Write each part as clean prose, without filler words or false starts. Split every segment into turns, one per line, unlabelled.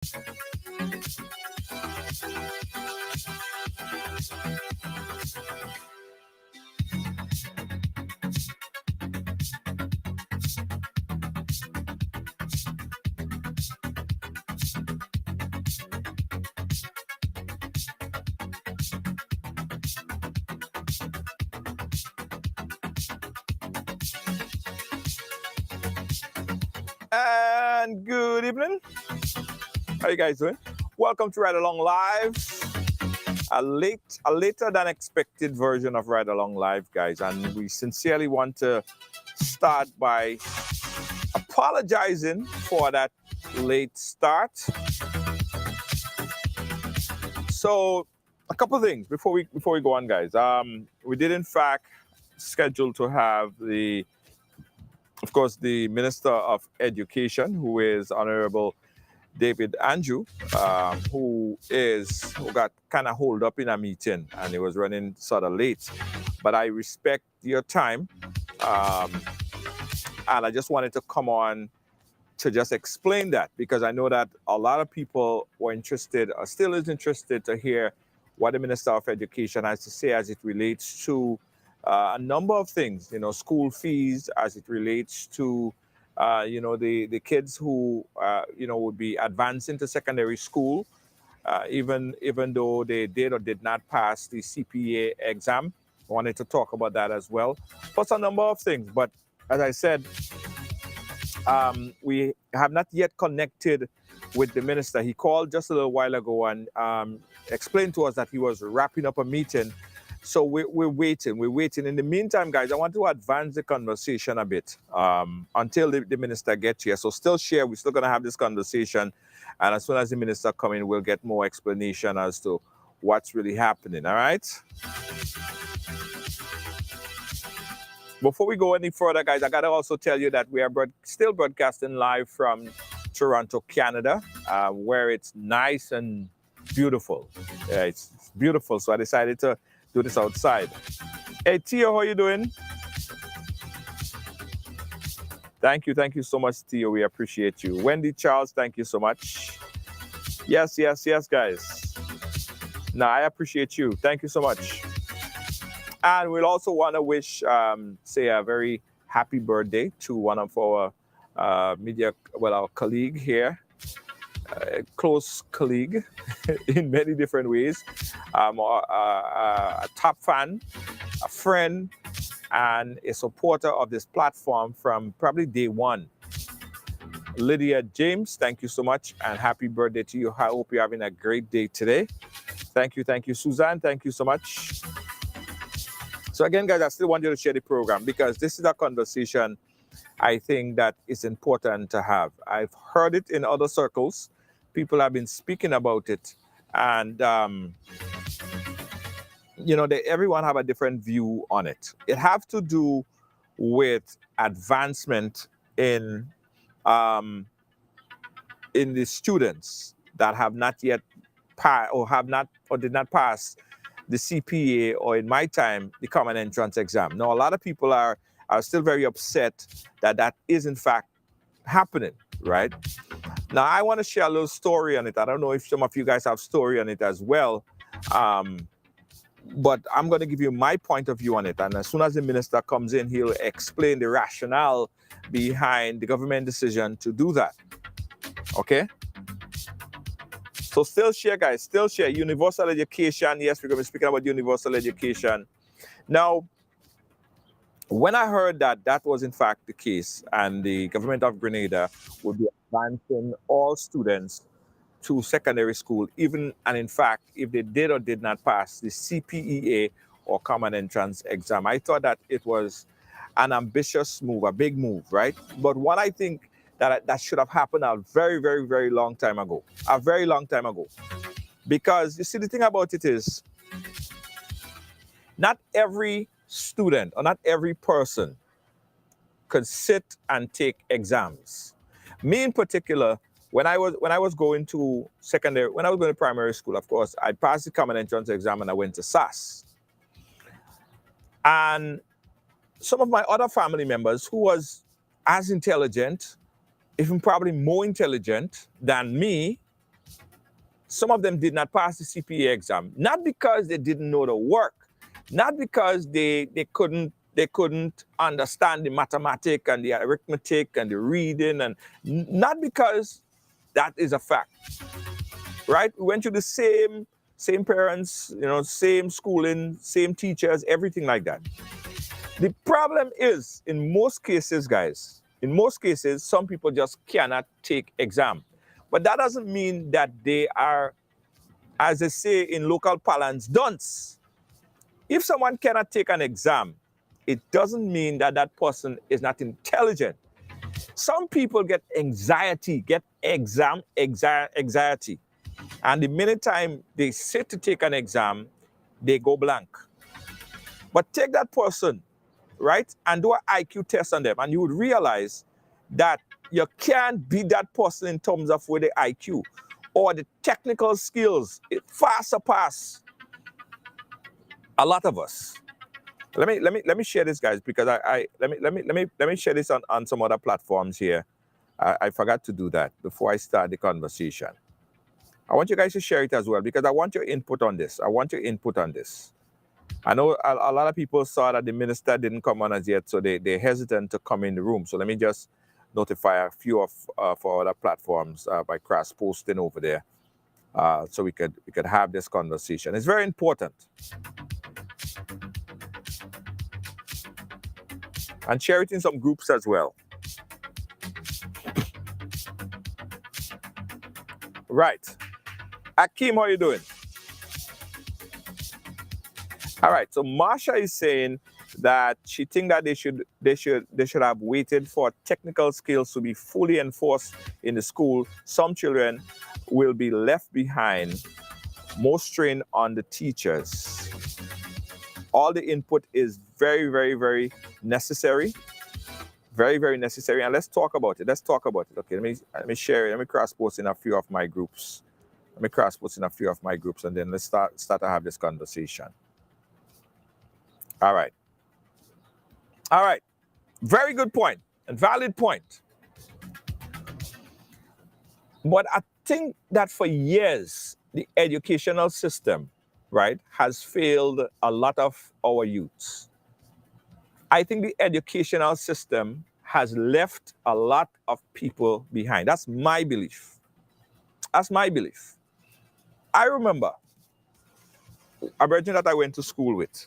And good evening. How you guys doing? Welcome to Ride Along Live. A later than expected version of Ride Along Live, guys. And we sincerely want to start by apologizing for that late start. So a couple of things before we go on, guys. We did in fact schedule to have of course, the Minister of Education, who is Honorable David Andrew, who got kind of holed up in a meeting and he was running sort of late. But I respect your time, and I just wanted to come on to just explain that, because I know that a lot of people were interested, or still is interested, to hear what the Minister of Education has to say as it relates to a number of things, school fees, as it relates to, the kids who, would be advancing to secondary school, even though they did or did not pass the CPEA exam. I wanted to talk about that as well, plus a number of things. But as I said, we have not yet connected with the minister. He called just a little while ago and explained to us that he was wrapping up a meeting. So we're waiting. We're waiting. In the meantime, guys, I want to advance the conversation a bit until the minister gets here. So still share. We're still going to have this conversation. And as soon as the minister comes in, we'll get more explanation as to what's really happening. All right? Before we go any further, guys, I got to also tell you that we are still broadcasting live from Toronto, Canada, where it's nice and beautiful. Yeah, it's beautiful. So I decided to do this outside. Hey, Tio, how you doing? Thank you so much, Tio. We appreciate you. Wendy Charles, thank you so much. Yes, guys. No, I appreciate you. Thank you so much. And we'll also want to wish, say, a very happy birthday to one of our our colleague here, close colleague in many different ways, a top fan, a friend, and a supporter of this platform from probably day one. Lydia James, thank you so much, and happy birthday to you. I hope you're having a great day today. Thank you. Suzanne, thank you so much. So again, guys, I still want you to share the program, because this is a conversation I think that is important to have. I've heard it in other circles. People have been speaking about it, and everyone have a different view on it. It has to do with advancement in the students that have not yet passed or did not pass the CPEA, or in my time, the Common Entrance Exam. Now, a lot of people are still very upset that is in fact happening, right? Now, I want to share a little story on it. I don't know if some of you guys have story on it as well, but I'm going to give you my point of view on it. And as soon as the minister comes in, he'll explain the rationale behind the government decision to do that. Okay? So still share, guys. Still share. Universal education. Yes, we're going to be speaking about universal education. Now, when I heard that was in fact the case, and the government of Grenada would be advancing all students to secondary school, and in fact, if they did or did not pass the CPEA or Common Entrance Exam, I thought that it was an ambitious move, a big move, right? But what I think that should have happened a very, very, very long time ago. A very long time ago. Because you see, the thing about it is, not every student or not every person could sit and take exams. Me in particular, when I was going to primary school, of course, I passed the Common Entrance Exam and I went to SAS. And some of my other family members who was as intelligent, even probably more intelligent than me, some of them did not pass the CPEA exam, not because they didn't know the work, not because they couldn't understand the mathematics and the arithmetic and the reading, and not because that is a fact, right? We went to the same parents, same schooling, same teachers, everything like that. The problem is, in most cases, guys, some people just cannot take exam. But that doesn't mean that they are, as they say in local parlance, dunce. If someone cannot take an exam, it doesn't mean that that person is not intelligent. Some people get anxiety, get exam anxiety. And the minute time they sit to take an exam, they go blank. But take that person, right, and do an IQ test on them, and you would realize that you can't beat that person in terms of with the IQ or the technical skills. It far surpass a lot of us. Let me share this, guys, because let me share this on some other platforms here. I forgot to do that before I start the conversation. I want you guys to share it as well, because I want your input on this. I know a lot of people saw that the minister didn't come on as yet, so they're hesitant to come in the room. So let me just notify a few of for other platforms by cross posting over there, so we could have this conversation. It's very important. And share it in some groups as well. Right. Akeem, how are you doing? All right. So Marsha is saying that she thinks that they should have waited for technical skills to be fully enforced in the school. Some children will be left behind. More strain on the teachers. All the input is very, very, very necessary. Very, very necessary. And let's talk about it. Okay, let me share it. Let me cross post in a few of my groups. And then let's start to have this conversation. All right. Very good point and valid point. But I think that for years, the educational system, right, has failed a lot of our youths. I think the educational system has left a lot of people behind. That's my belief. I remember a virgin that I went to school with,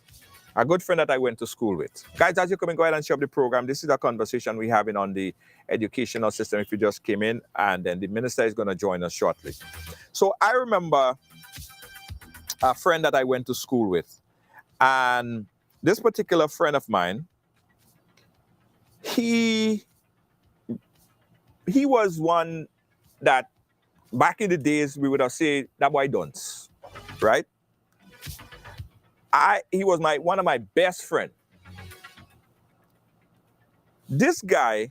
a good friend that I went to school with. Guys, as you come in, go ahead and share the program. This is a conversation we're having on the educational system if you just came in, and then the minister is going to join us shortly. So I remember a friend that I went to school with, and this particular friend of mine, he was one that back in the days we would have said that boy dunce, right? He was one of my best friend. This guy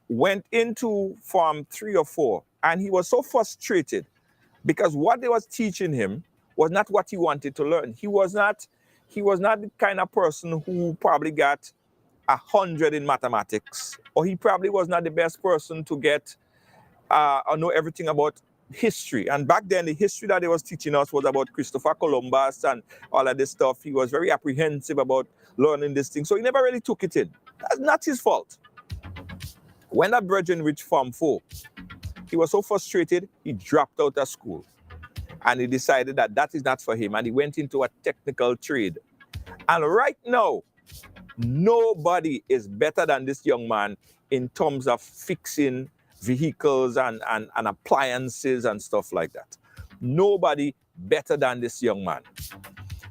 went into Form 3 or 4, and he was so frustrated because what they was teaching him was not what he wanted to learn. He was not the kind of person who probably got 100 in mathematics, or he probably was not the best person to get or know everything about history. And back then, the history that they was teaching us was about Christopher Columbus and all of this stuff. He was very apprehensive about learning this thing, so he never really took it in. That's not his fault. When that virgin reached Form 4, he was so frustrated, he dropped out of school. And he decided that that is not for him, and he went into a technical trade. And right now, nobody is better than this young man in terms of fixing vehicles and appliances and stuff like that. Nobody better than this young man.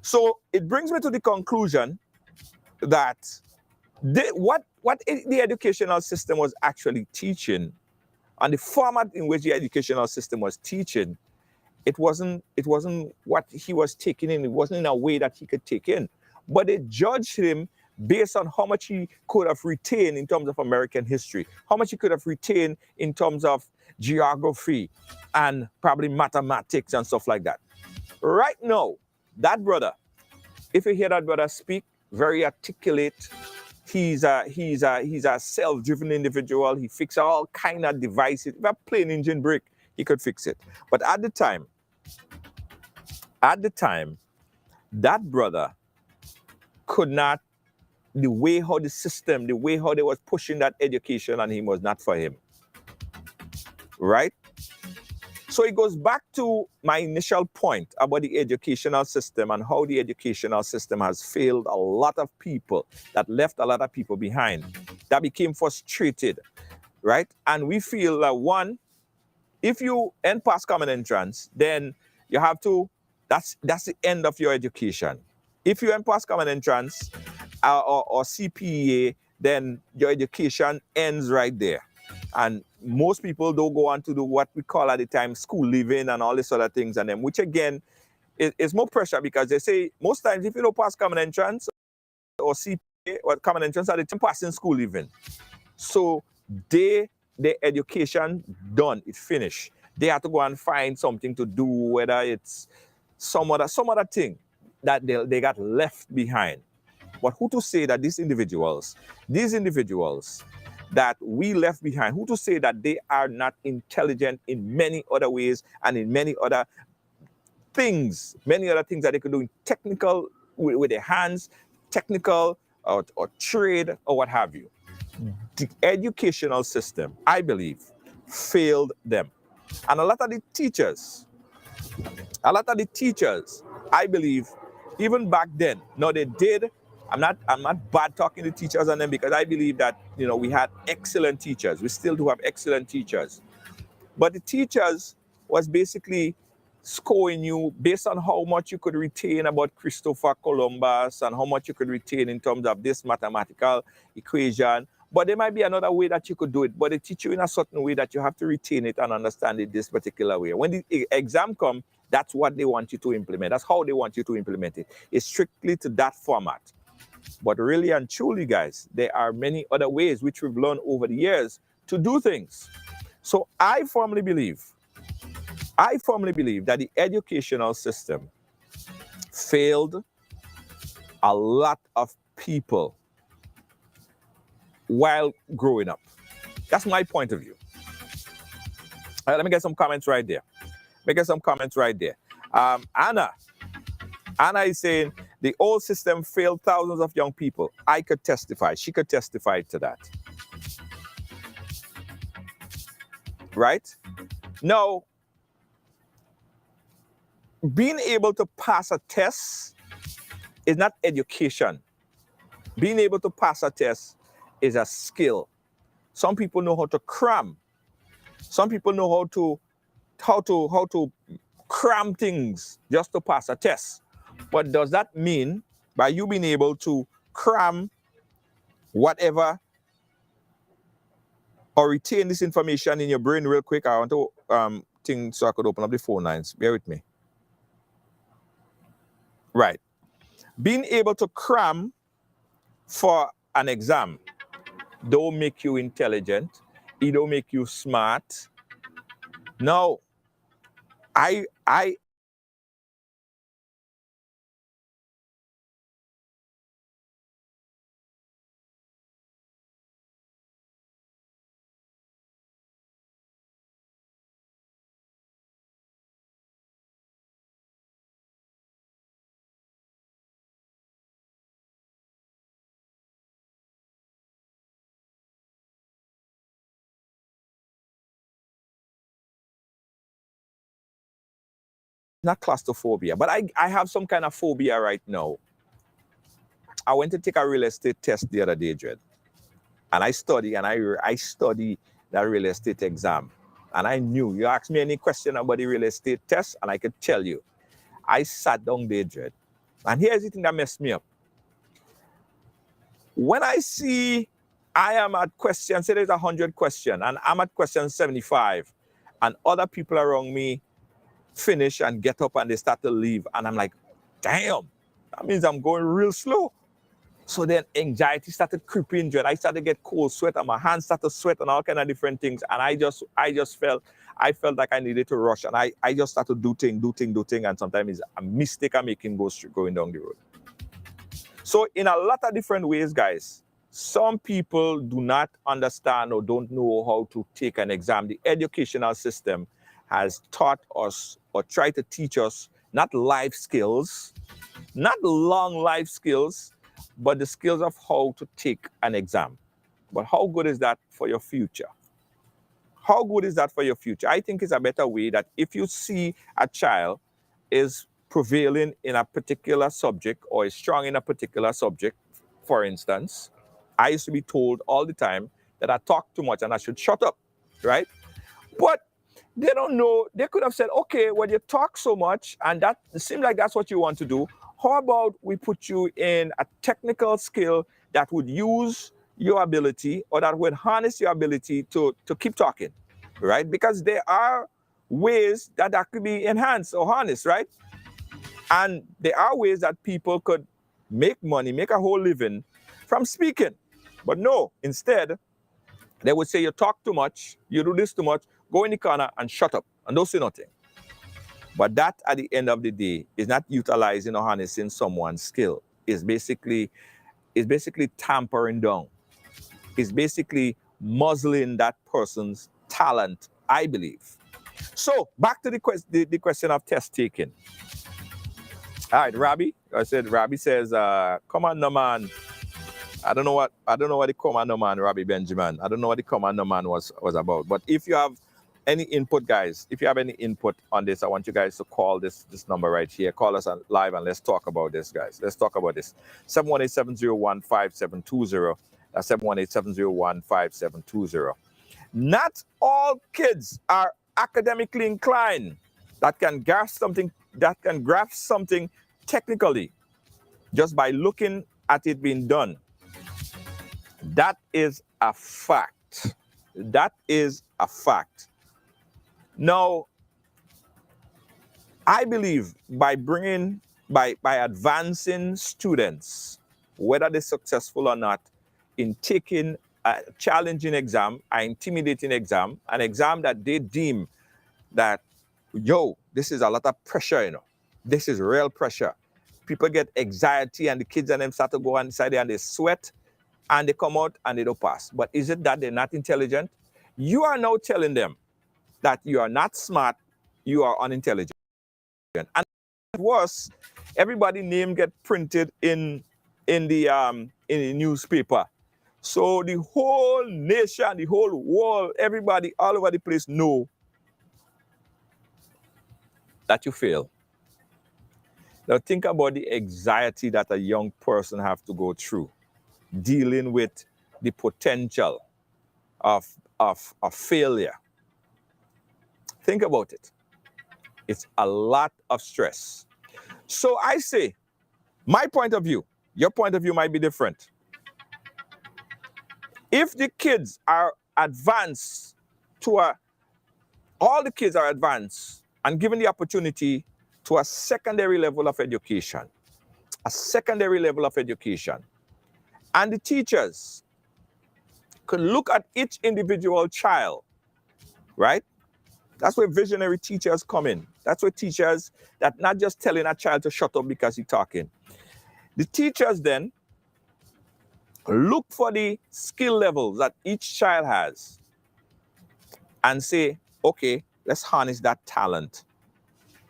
So it brings me to the conclusion that what the educational system was actually teaching, and the format in which the educational system was teaching, it wasn't what he was taking in. It wasn't in a way that he could take in. But they judged him based on how much he could have retained in terms of American history, how much he could have retained in terms of geography and probably mathematics and stuff like that. Right now, that brother, if you hear that brother speak, very articulate, he's a self-driven individual. He fixes all kind of devices. If a plain engine break, he could fix it. But at the time, At the time, that brother could not, the way how the system, the way how they was pushing that education on him was not for him. Right? So it goes back to my initial point about the educational system and how the educational system has failed a lot of people, that left a lot of people behind, that became frustrated, right? And we feel that one, if you end past common entrance, then you have to, that's the end of your education. If you end past common entrance or CPEA, then your education ends right there. And most people don't go on to do what we call at the time school living and all these other things, and then which again is more pressure, because they say most times if you don't pass common entrance or CPA or common entrance at the time, passing school living. So their education done, it finished. They have to go and find something to do, whether it's some other thing that they got left behind. But who to say that these individuals that we left behind, who to say that they are not intelligent in many other ways and in many other things that they could do in technical, with their hands, technical or trade or what have you. The educational system, I believe, failed them. And a lot of the teachers, I believe, even back then, no, they did. I'm not bad talking to teachers on them, because I believe that, we had excellent teachers. We still do have excellent teachers. But the teachers was basically scoring you based on how much you could retain about Christopher Columbus and how much you could retain in terms of this mathematical equation. But there might be another way that you could do it, but they teach you in a certain way that you have to retain it and understand it this particular way. When the exam comes, that's what they want you to implement. That's how they want you to implement it. It's strictly to that format. But really and truly, guys, there are many other ways which we've learned over the years to do things. So I firmly believe that the educational system failed a lot of people while growing up. That's my point of view. All right, let me get some comments right there. Anna is saying, the old system failed thousands of young people. I could testify. She could testify to that. Right? Now, being able to pass a test is not education. Being able to pass a test is a skill. Some people know how to cram. Some people know how to cram things just to pass a test. But does that mean by you being able to cram whatever or retain this information in your brain real quick? I want to think so I could open up the phone lines. Bear with me. Right. Being able to cram for an exam don't make you intelligent. It don't make you smart. No. I not claustrophobia, but I have some kind of phobia right now. I went to take a real estate test the other day, Dred. And I study that real estate exam. And I knew, you asked me any question about the real estate test, and I could tell you. I sat down there, Dred. And here's the thing that messed me up. When I see I am at question, say there's 100 questions, and I'm at question 75, and other people around me finish and get up and they start to leave, and I'm like, damn, that means I'm going real slow. So then anxiety started creeping, Dred. I started to get cold sweat, and my hands started to sweat and all kind of different things. And I felt like I needed to rush, and I just started to do thing, and sometimes it's a mistake I'm making going down the road. So in a lot of different ways, guys, some people do not understand or don't know how to take an exam. The educational system has taught us or try to teach us not life skills, not long life skills, but the skills of how to take an exam. But how good is that for your future? How good is that for your future? I think it's a better way that if you see a child is prevailing in a particular subject or is strong in a particular subject, for instance, I used to be told all the time that I talk too much and I should shut up, right? But they don't know. They could have said, okay, well, you talk so much and that it seems like that's what you want to do. How about we put you in a technical skill that would use your ability or that would harness your ability to keep talking, right? Because there are ways that could be enhanced or harnessed, right? And there are ways that people could make money, make a whole living from speaking. But no, instead, they would say you talk too much, you do this too much, go in the corner and shut up and don't say nothing. But that, at the end of the day, is not utilizing or harnessing someone's skill. It's basically tampering down. It's basically muzzling that person's talent, I believe. So back to the question of test taking. All right, Robbie. Robbie says, come on, no man. I don't know what the commando man, Robbie Benjamin. I don't know what the commando man was about. But if you have any input, guys, if you have any input on this, I want you guys to call this number right here. Call us on live and let's talk about this, guys. Let's talk about this. 718-701-5720. That's 718-701-5720. Not all kids are academically inclined that can grasp something technically just by looking at it being done. That is a fact. That is a fact. Now, I believe by advancing students, whether they're successful or not, in taking a challenging exam, an intimidating exam, an exam that they deem that, this is a lot of pressure, you know. This is real pressure. People get anxiety and the kids and them start to go inside there and they sweat and they come out and they don't pass. But is it that they're not intelligent? You are now telling them that you are not smart, you are unintelligent. And worse, everybody's name get printed in the newspaper. So the whole nation, the whole world, everybody all over the place know that you fail. Now think about the anxiety that a young person have to go through, dealing with the potential of failure. Think about it. It's a lot of stress. So I say, my point of view, your point of view might be different. If the kids are advanced all the kids are advanced and given the opportunity to a secondary level of education, and the teachers could look at each individual child, right? That's where visionary teachers come in. That's where teachers that not just telling a child to shut up because he's talking. The teachers then look for the skill levels that each child has and say, okay, let's harness that talent,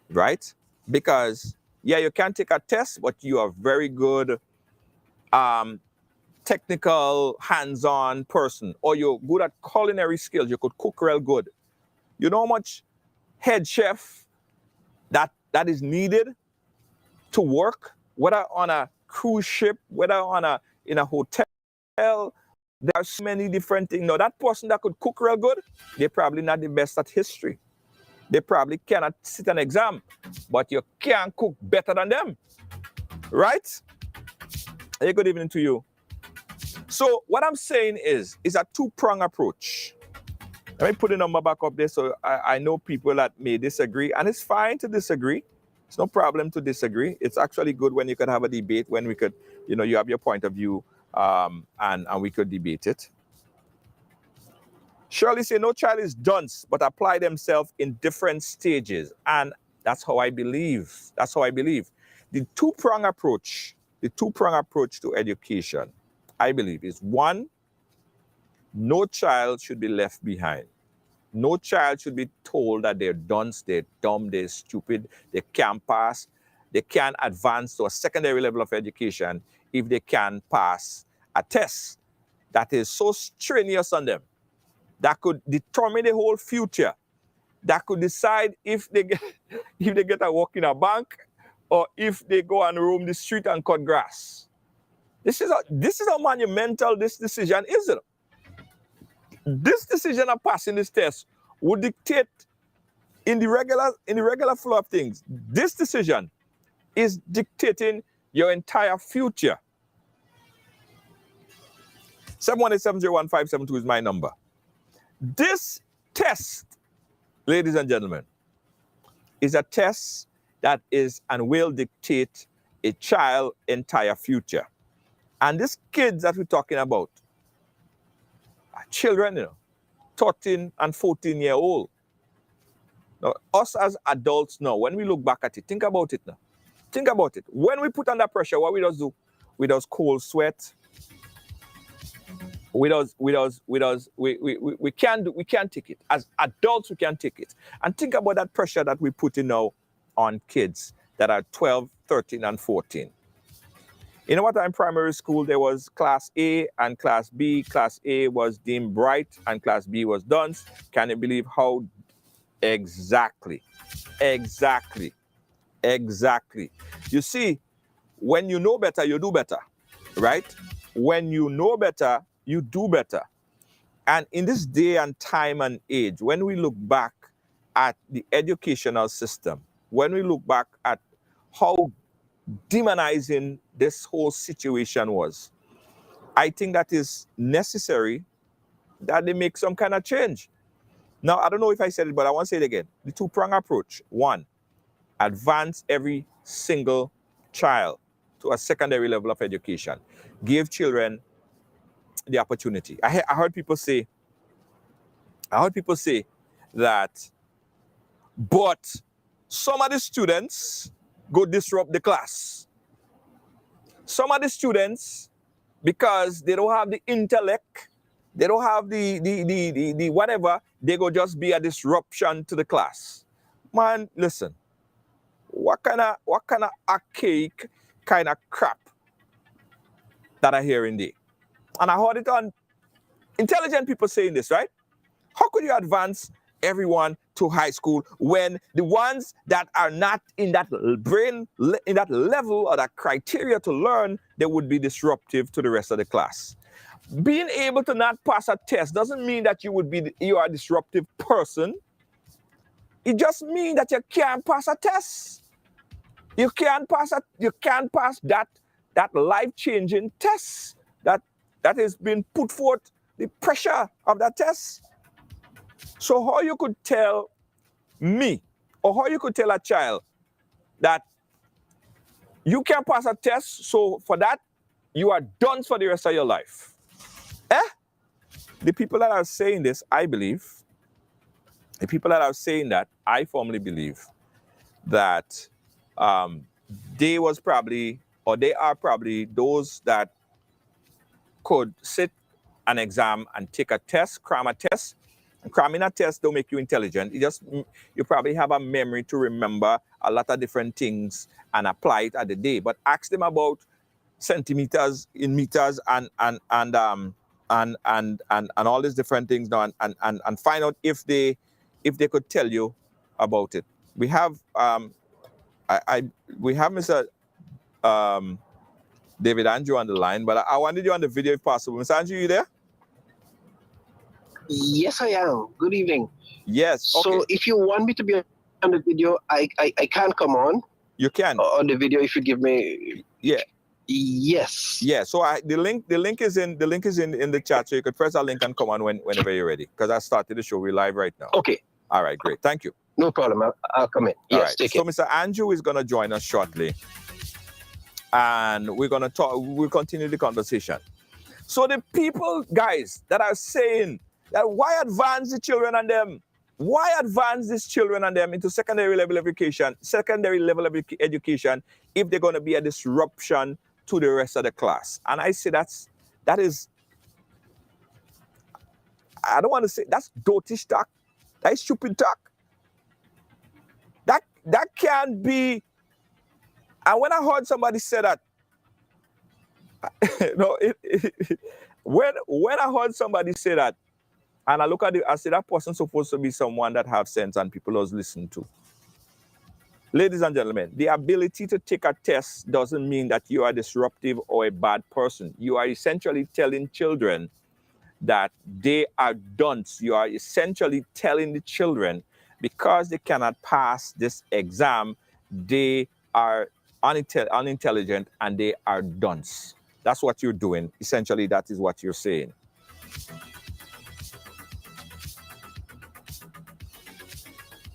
right? Because, yeah, you can take a test, but you are very good technical, hands-on person, or you're good at culinary skills. You could cook real good. You know how much head chef that is needed to work, whether on a cruise ship, whether in a hotel. There are so many different things. Now, that person that could cook real good, they're probably not the best at history. They probably cannot sit an exam, but you can cook better than them, right? Hey, good evening to you. So what I'm saying is a two-pronged approach. Let me put the number back up there so I know people that may disagree, and it's fine to disagree. It's no problem to disagree. It's actually good when you could have a debate, when we could, you have your point of view, and we could debate it. Shirley say, no child is dunce, but apply themselves in different stages. And that's how I believe. That's how I believe. The two-pronged approach to education, I believe, is one, no child should be left behind. No child should be told that they're dunce, they're dumb, they're stupid, they can't pass, they can't advance to a secondary level of education if they can pass a test that is so strenuous on them, that could determine the whole future, that could decide if they get if they get a work in a bank or if they go and roam the street and cut grass. This is how monumental this decision is. This decision of passing this test would dictate in the regular flow of things. This decision is dictating your entire future. 718-701-572 is my number. This test, ladies and gentlemen, is a test that is and will dictate a child's entire future. And these kids that we're talking about are children, 13 and 14-year-old. Now, us as adults now, when we look back at it, think about it now. Think about it. When we put under pressure, what we just do? We just cold sweat. We can't take it. As adults, we can't take it. And think about that pressure that we put in now on kids that are 12, 13, and 14. You know what? In primary school, there was class A and class B. Class A was deemed bright and class B was dunce. Can you believe how exactly? You see, when you know better, you do better, right? When you know better, you do better. And in this day and time and age, when we look back at the educational system, when we look back at how demonizing this whole situation was, I think that is necessary that they make some kind of change. Now, I don't know if I said it, but I want to say it again. The two-pronged approach. One, advance every single child to a secondary level of education. Give children the opportunity. I heard people say that, but some of the students go disrupt the class. Some of the students, because they don't have the intellect, they don't have the whatever, they go just be a disruption to the class. Man, listen, what kind of archaic kind of crap that I hear in there? And I heard it on intelligent people saying this, right? How could you advance everyone to high school when the ones that are not in that brain, in that level or that criteria to learn, they would be disruptive to the rest of the class? Being able to not pass a test doesn't mean that you are a disruptive person. It just means that you can't pass a test. You can't pass that life-changing test that is being put forth, the pressure of that test. So how you could tell me, or how you could tell a child that you can't pass a test, so for that, you are done for the rest of your life? The people that are saying this, I believe, the people that are saying that, I firmly believe that they are probably those that could sit an exam and take a test, cram a test. And cramming a test don't make you intelligent. You probably have a memory to remember a lot of different things and apply it at the day. But ask them about centimeters in meters and all these different things now and find out if they could tell you about it. We have Mr. David Andrew on the line, but I wanted you on the video if possible. Mr. Andrew, you there?
Yes, I am. Good evening.
Yes. Okay.
So if you want me to be on the video, I can come on.
You can
on the video if you give me.
Yeah.
Yes.
Yeah. So the link is in the chat, so you could press that link and come on whenever you're ready. Because I started the show. We're live right now.
Okay.
All right. Great. Thank you.
No problem. I'll come in. Yes.
All right.
Take
so
it.
Mr. Andrew is going to join us shortly, and we're going to talk. We'll continue the conversation. So the people, guys, that are saying that why advance the children and them? Why advance these children and them into secondary level of education if they're going to be a disruption to the rest of the class? And I say that is, I don't want to say, that's dotish talk. That is stupid talk. That can't be. And when I heard somebody say that, when I heard somebody say that, and I look at it, I say that person's supposed to be someone that have sense and people always listen to. Ladies and gentlemen, the ability to take a test doesn't mean that you are disruptive or a bad person. You are essentially telling children that they are dunce. You are essentially telling the children because they cannot pass this exam, they are unintelligent and they are dunce. That's what you're doing. Essentially, that is what you're saying.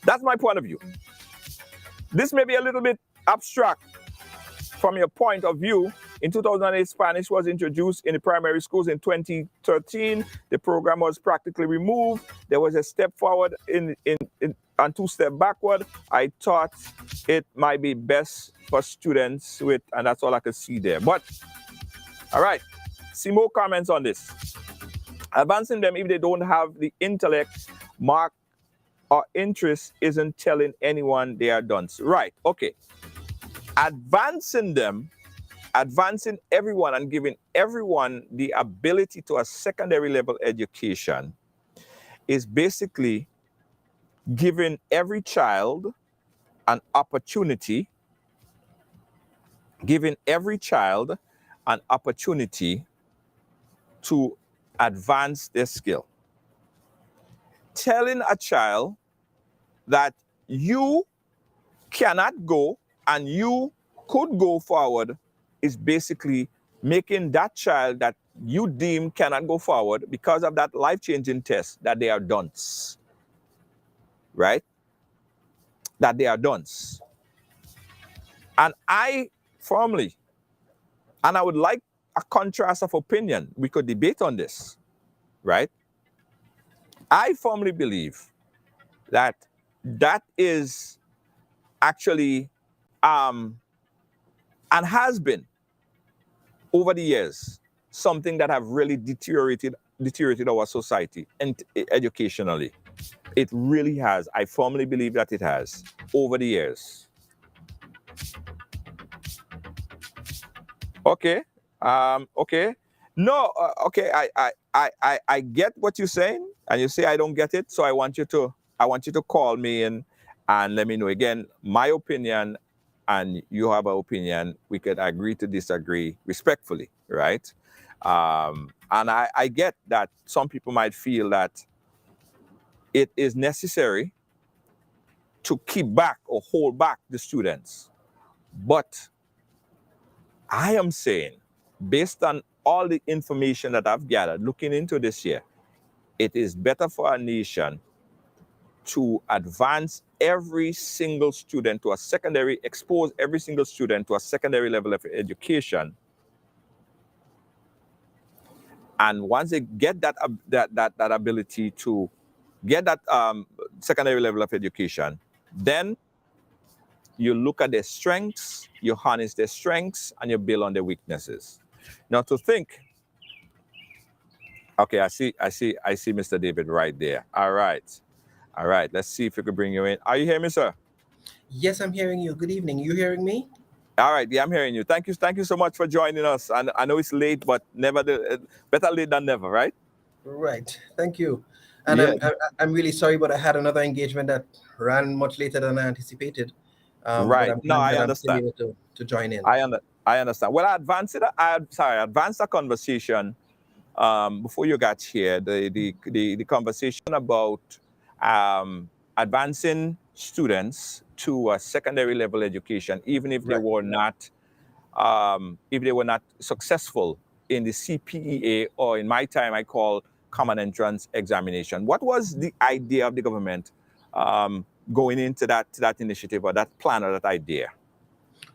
That's my point of view. This may be a little bit abstract from your point of view. In 2008, Spanish was introduced in the primary schools. In 2013, the program was practically removed. There was a step forward and 2 steps backward. I thought it might be best for students with, and that's all I could see there. But, all right, see more comments on this. Advancing them if they don't have the intellect, mark, or interest isn't telling anyone they are dunce. Right, okay. Advancing them, advancing everyone and giving everyone the ability to a secondary level education is basically giving every child an opportunity, to advance their skill. Telling a child that you cannot go and you could go forward is basically making that child that you deem cannot go forward because of that life-changing test that they are dunce. Right? That they are dunce. And I firmly, and I would like a contrast of opinion. We could debate on this, right? I firmly believe that that is actually, and has been over the years, something that have really deteriorated our society and educationally. It really has. I firmly believe that it has over the years. Okay. Okay. No. Okay. I get what you're saying, and you say I don't get it. So I want you to call me and let me know. Again, my opinion, and you have an opinion. We could agree to disagree respectfully, right? And I get that some people might feel that it is necessary to keep back or hold back the students, but I am saying, based on all the information that I've gathered looking into this year, it is better for a nation to advance every single student to a secondary, expose every single student to a secondary level of education. And once they get that ability to get that secondary level of education, then you look at their strengths, you harness their strengths, and you build on their weaknesses. Now, to think, okay, I see Mr. David right there. All right. Let's see if we can bring you in. Are you hearing me, sir?
Yes, I'm hearing you. Good evening. You hearing me?
All right. Yeah, I'm hearing you. Thank you so much for joining us. And I know it's late, but better late than never, right?
Right. Thank you. And
Yeah.
I'm really sorry, but I had another engagement that ran much later than I anticipated. But
Right.
I'm
No,
glad
I
that I'm still
understand.
able to join in.
I understand. Well, I advanced the conversation before you got here. The conversation about advancing students to a secondary level education, even if they
Right.
were not successful in the CPEA, or in my time I call common entrance examination. What was the idea of the government going into that initiative, or that plan, or that idea?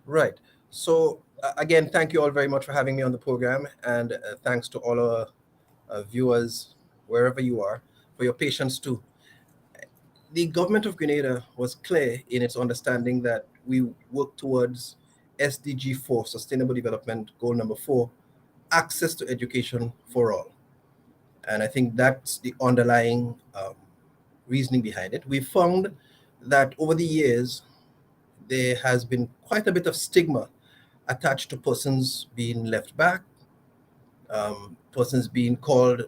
Right. So again, thank you all very much for having me on the program, and thanks to all our viewers wherever you are for your patience too. The government of Grenada was clear in its understanding that we work towards SDG 4, Sustainable Development Goal number 4, access to education for all. And I think that's the underlying reasoning behind it. We found that over the years, there has been quite a bit of stigma attached to persons being left back, persons being called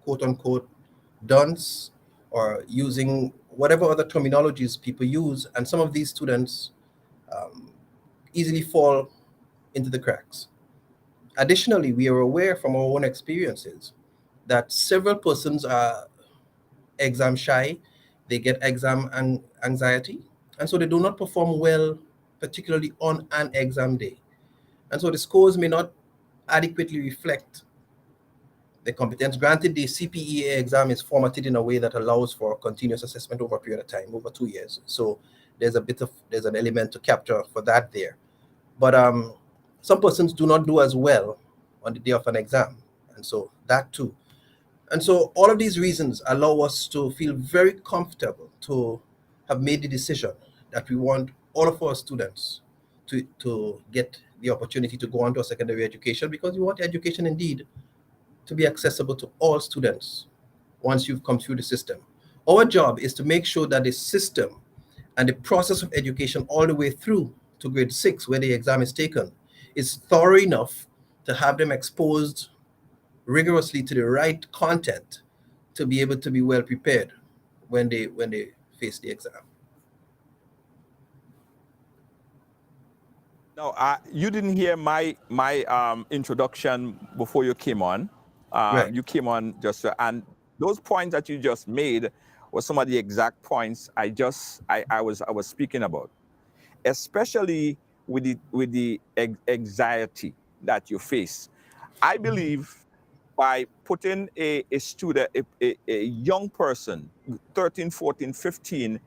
quote unquote dunce, or using whatever other terminologies people use. And some of these students um, easily fall into the cracks. Additionally, we are aware from our own experiences that several persons are exam shy, they get exam anxiety, and so they do not perform well, particularly on an exam day. And so the scores may not adequately reflect the competence. Granted, the CPEA exam is formatted in a way that allows for continuous assessment over a period of time, over 2 years. So there's an element to capture for that there. But some persons do not do as well on the day of an exam, and so that too. And so all of these reasons allow us to feel very comfortable to have made the decision that we want all of our students to get the opportunity to go on to a secondary education, because we want education indeed to be accessible to all students once you've come through the system. Our job is to make sure that the system and the process of education all the way through to grade 6, where the exam is taken, is thorough enough to have them exposed rigorously to the right content to be able to be well prepared when they face the exam.
No, you didn't hear my introduction before you came on.
Right.
You came on and those points that you just made were some of the exact points I was speaking about, especially with the anxiety that you face. I believe by putting a student, a young person, 13, 14, 15,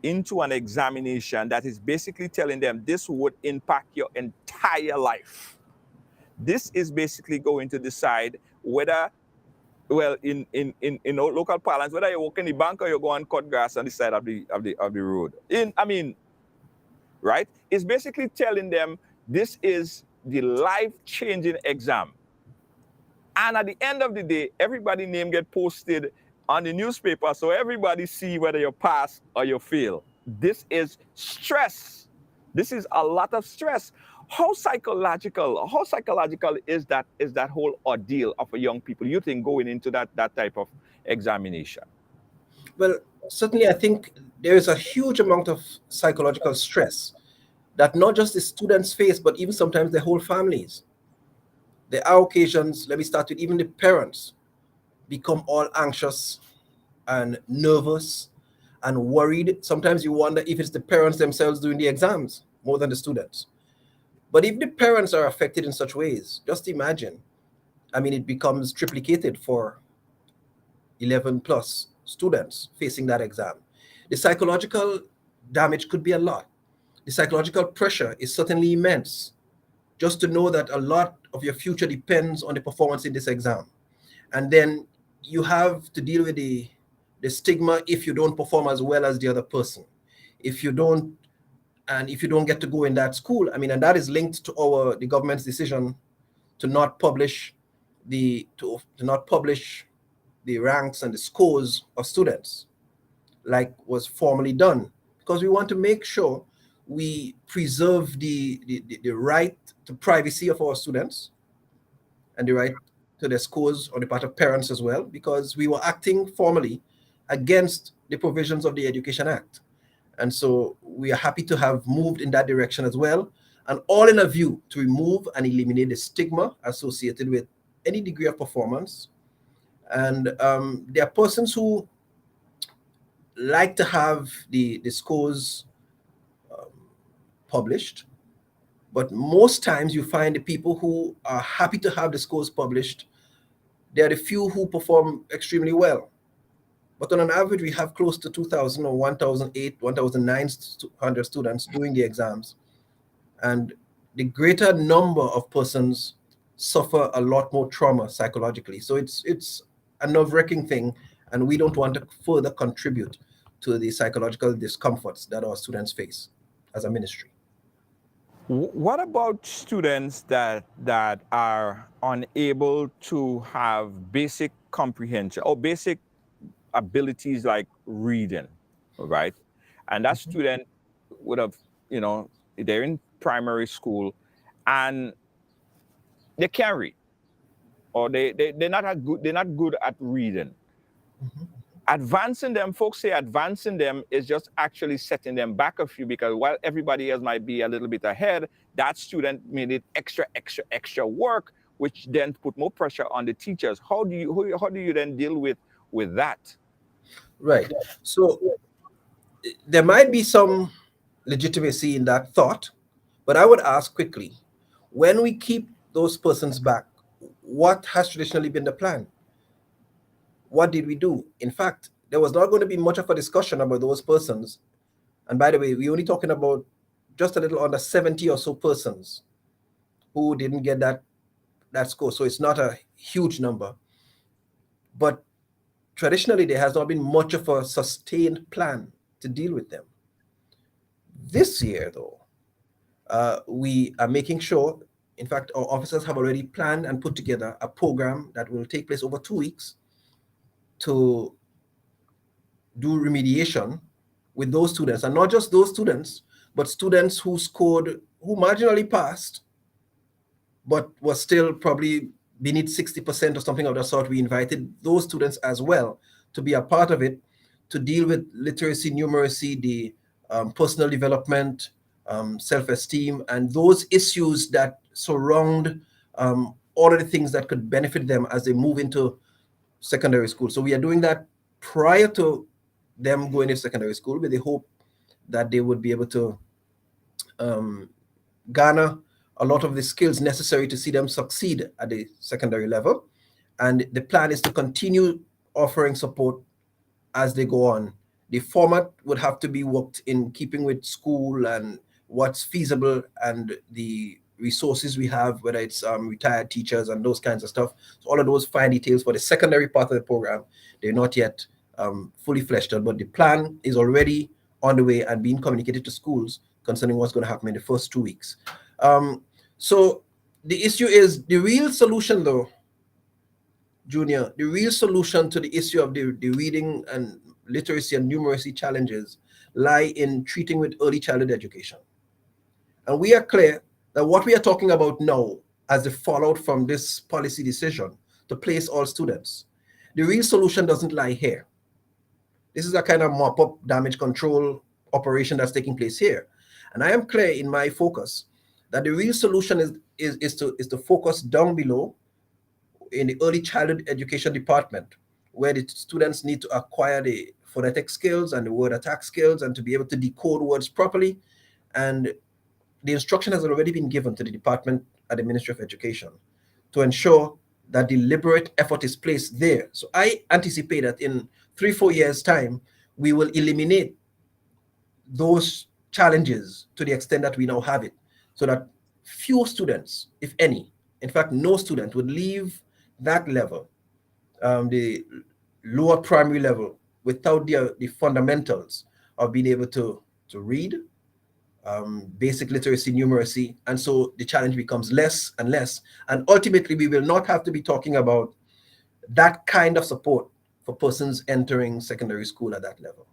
into an examination that is basically telling them this would impact your entire life. This is basically going to decide whether, well, in our local parlance, whether you walk in the bank or you go and cut grass on the side of the road. Right? It's basically telling them this is the life-changing exam. And at the end of the day, everybody's name get posted on the newspaper, so everybody see whether you pass or you fail. This is stress. This is a lot of stress. How psychological is that whole ordeal of a young people, you think, going into that type of examination?
Well, certainly I think there is a huge amount of psychological stress that not just the students face, but even sometimes their whole families. There are occasions, let me start with even the parents become all anxious and nervous and worried. Sometimes you wonder if it's the parents themselves doing the exams more than the students. But if the parents are affected in such ways, just imagine. I mean, it becomes triplicated for 11 plus students facing that exam. The psychological damage could be a lot. The psychological pressure is certainly immense, just to know that a lot of your future depends on the performance in this exam. And then you have to deal with the stigma if you don't perform as well as the other person. If you don't, and if you don't get to go in that school, I mean, and that is linked to the government's decision to not publish to not publish the ranks and the scores of students like was formerly done, because we want to make sure we preserve the right to privacy of our students and the right to their scores on the part of parents as well, because we were acting formally against the provisions of the Education Act. And so we are happy to have moved in that direction as well, and all in a view to remove and eliminate the stigma associated with any degree of performance. And there are persons who like to have the scores published, but most times you find the people who are happy to have the scores published, there are the few who perform extremely well. But on an average, we have close to 2,000 or 1,008, 1,900 students doing the exams. And the greater number of persons suffer a lot more trauma psychologically. So it's a nerve-wracking thing, and we don't want to further contribute to the psychological discomforts that our students face as a ministry.
What about students that are unable to have basic comprehension or basic abilities like reading, right? And that
Mhm.
student would have, you know, they're in primary school and they can't read, or they're not good at reading.
Mhm.
Advancing them, folks say advancing them is just actually setting them back a few, because while everybody else might be a little bit ahead, that student made it extra work, which then put more pressure on the teachers. How do you then deal with that?
Right. So there might be some legitimacy in that thought, but I would ask quickly, when we keep those persons back, what has traditionally been the plan? What did we do? In fact, there was not going to be much of a discussion about those persons. And by the way, we're only talking about just a little under 70 or so persons who didn't get that score. So it's not a huge number. But traditionally, there has not been much of a sustained plan to deal with them. This year, though, we are making sure, in fact, our officers have already planned and put together a program that will take place over 2 weeks to do remediation with those students, and not just those students, but students who scored, who marginally passed, but was still probably beneath 60% or something of that sort. We invited those students as well to be a part of it, to deal with literacy, numeracy, the personal development, self-esteem, and those issues that surround all of the things that could benefit them as they move into secondary school. So we are doing that prior to them going into secondary school, with the hope that they would be able to um, garner a lot of the skills necessary to see them succeed at the secondary level. And the plan is to continue offering support as they go on. The format would have to be worked in keeping with school and what's feasible and the resources we have, whether it's retired teachers and those kinds of stuff. So all of those fine details for the secondary part of the program, they're not yet fully fleshed out, but the plan is already on the way and being communicated to schools concerning what's going to happen in the first 2 weeks. So the issue is, the real solution though, Junior, the real solution to the issue of the reading and literacy and numeracy challenges lie in treating with early childhood education. And we are clear that what we are talking about now as the fallout from this policy decision to place all students, the real solution doesn't lie here. This is a kind of mop-up damage control operation that's taking place here. And I am clear in my focus that the real solution is to focus down below in the early childhood education department, where the students need to acquire the phonetic skills and the word attack skills and to be able to decode words properly. And the instruction has already been given to the department at the Ministry of Education to ensure that deliberate effort is placed there. So I anticipate that in 3-4 years' time, we will eliminate those challenges to the extent that we now have it, so that few students, if any, in fact, no student would leave that level, the lower primary level, without the fundamentals of being able to read, basic literacy, numeracy. And so the challenge becomes less and less. And ultimately, we will not have to be talking about that kind of support for persons entering secondary school at that level.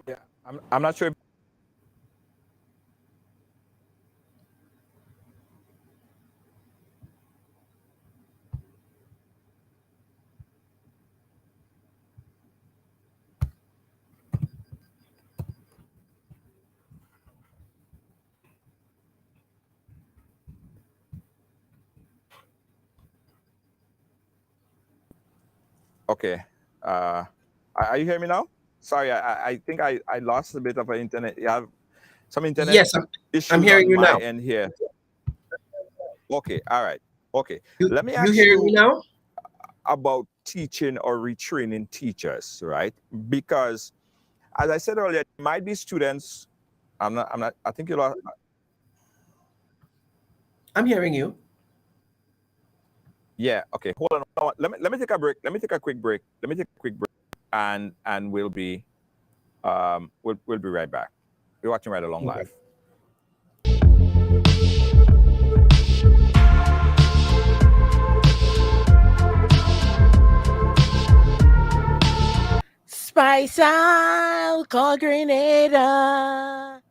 Yeah, I'm not sure if okay. Are you hearing me now? Sorry, I think I lost a bit of an internet. You have some internet
Yes, I'm
issues
hearing
on
you
my
now.
end here. Okay, all right. Okay. Let me
You
ask
hearing me
you
now?
about teaching or retraining teachers, right? Because as I said earlier, there might be students. I'm not, I think you lost.
I'm hearing you.
Yeah, okay. Hold on. Let me take a break. Let me take a quick break. Let me take a quick break, and we'll be right back. You're watching Right Along
Okay.
Live.
Spice out, call Grenada.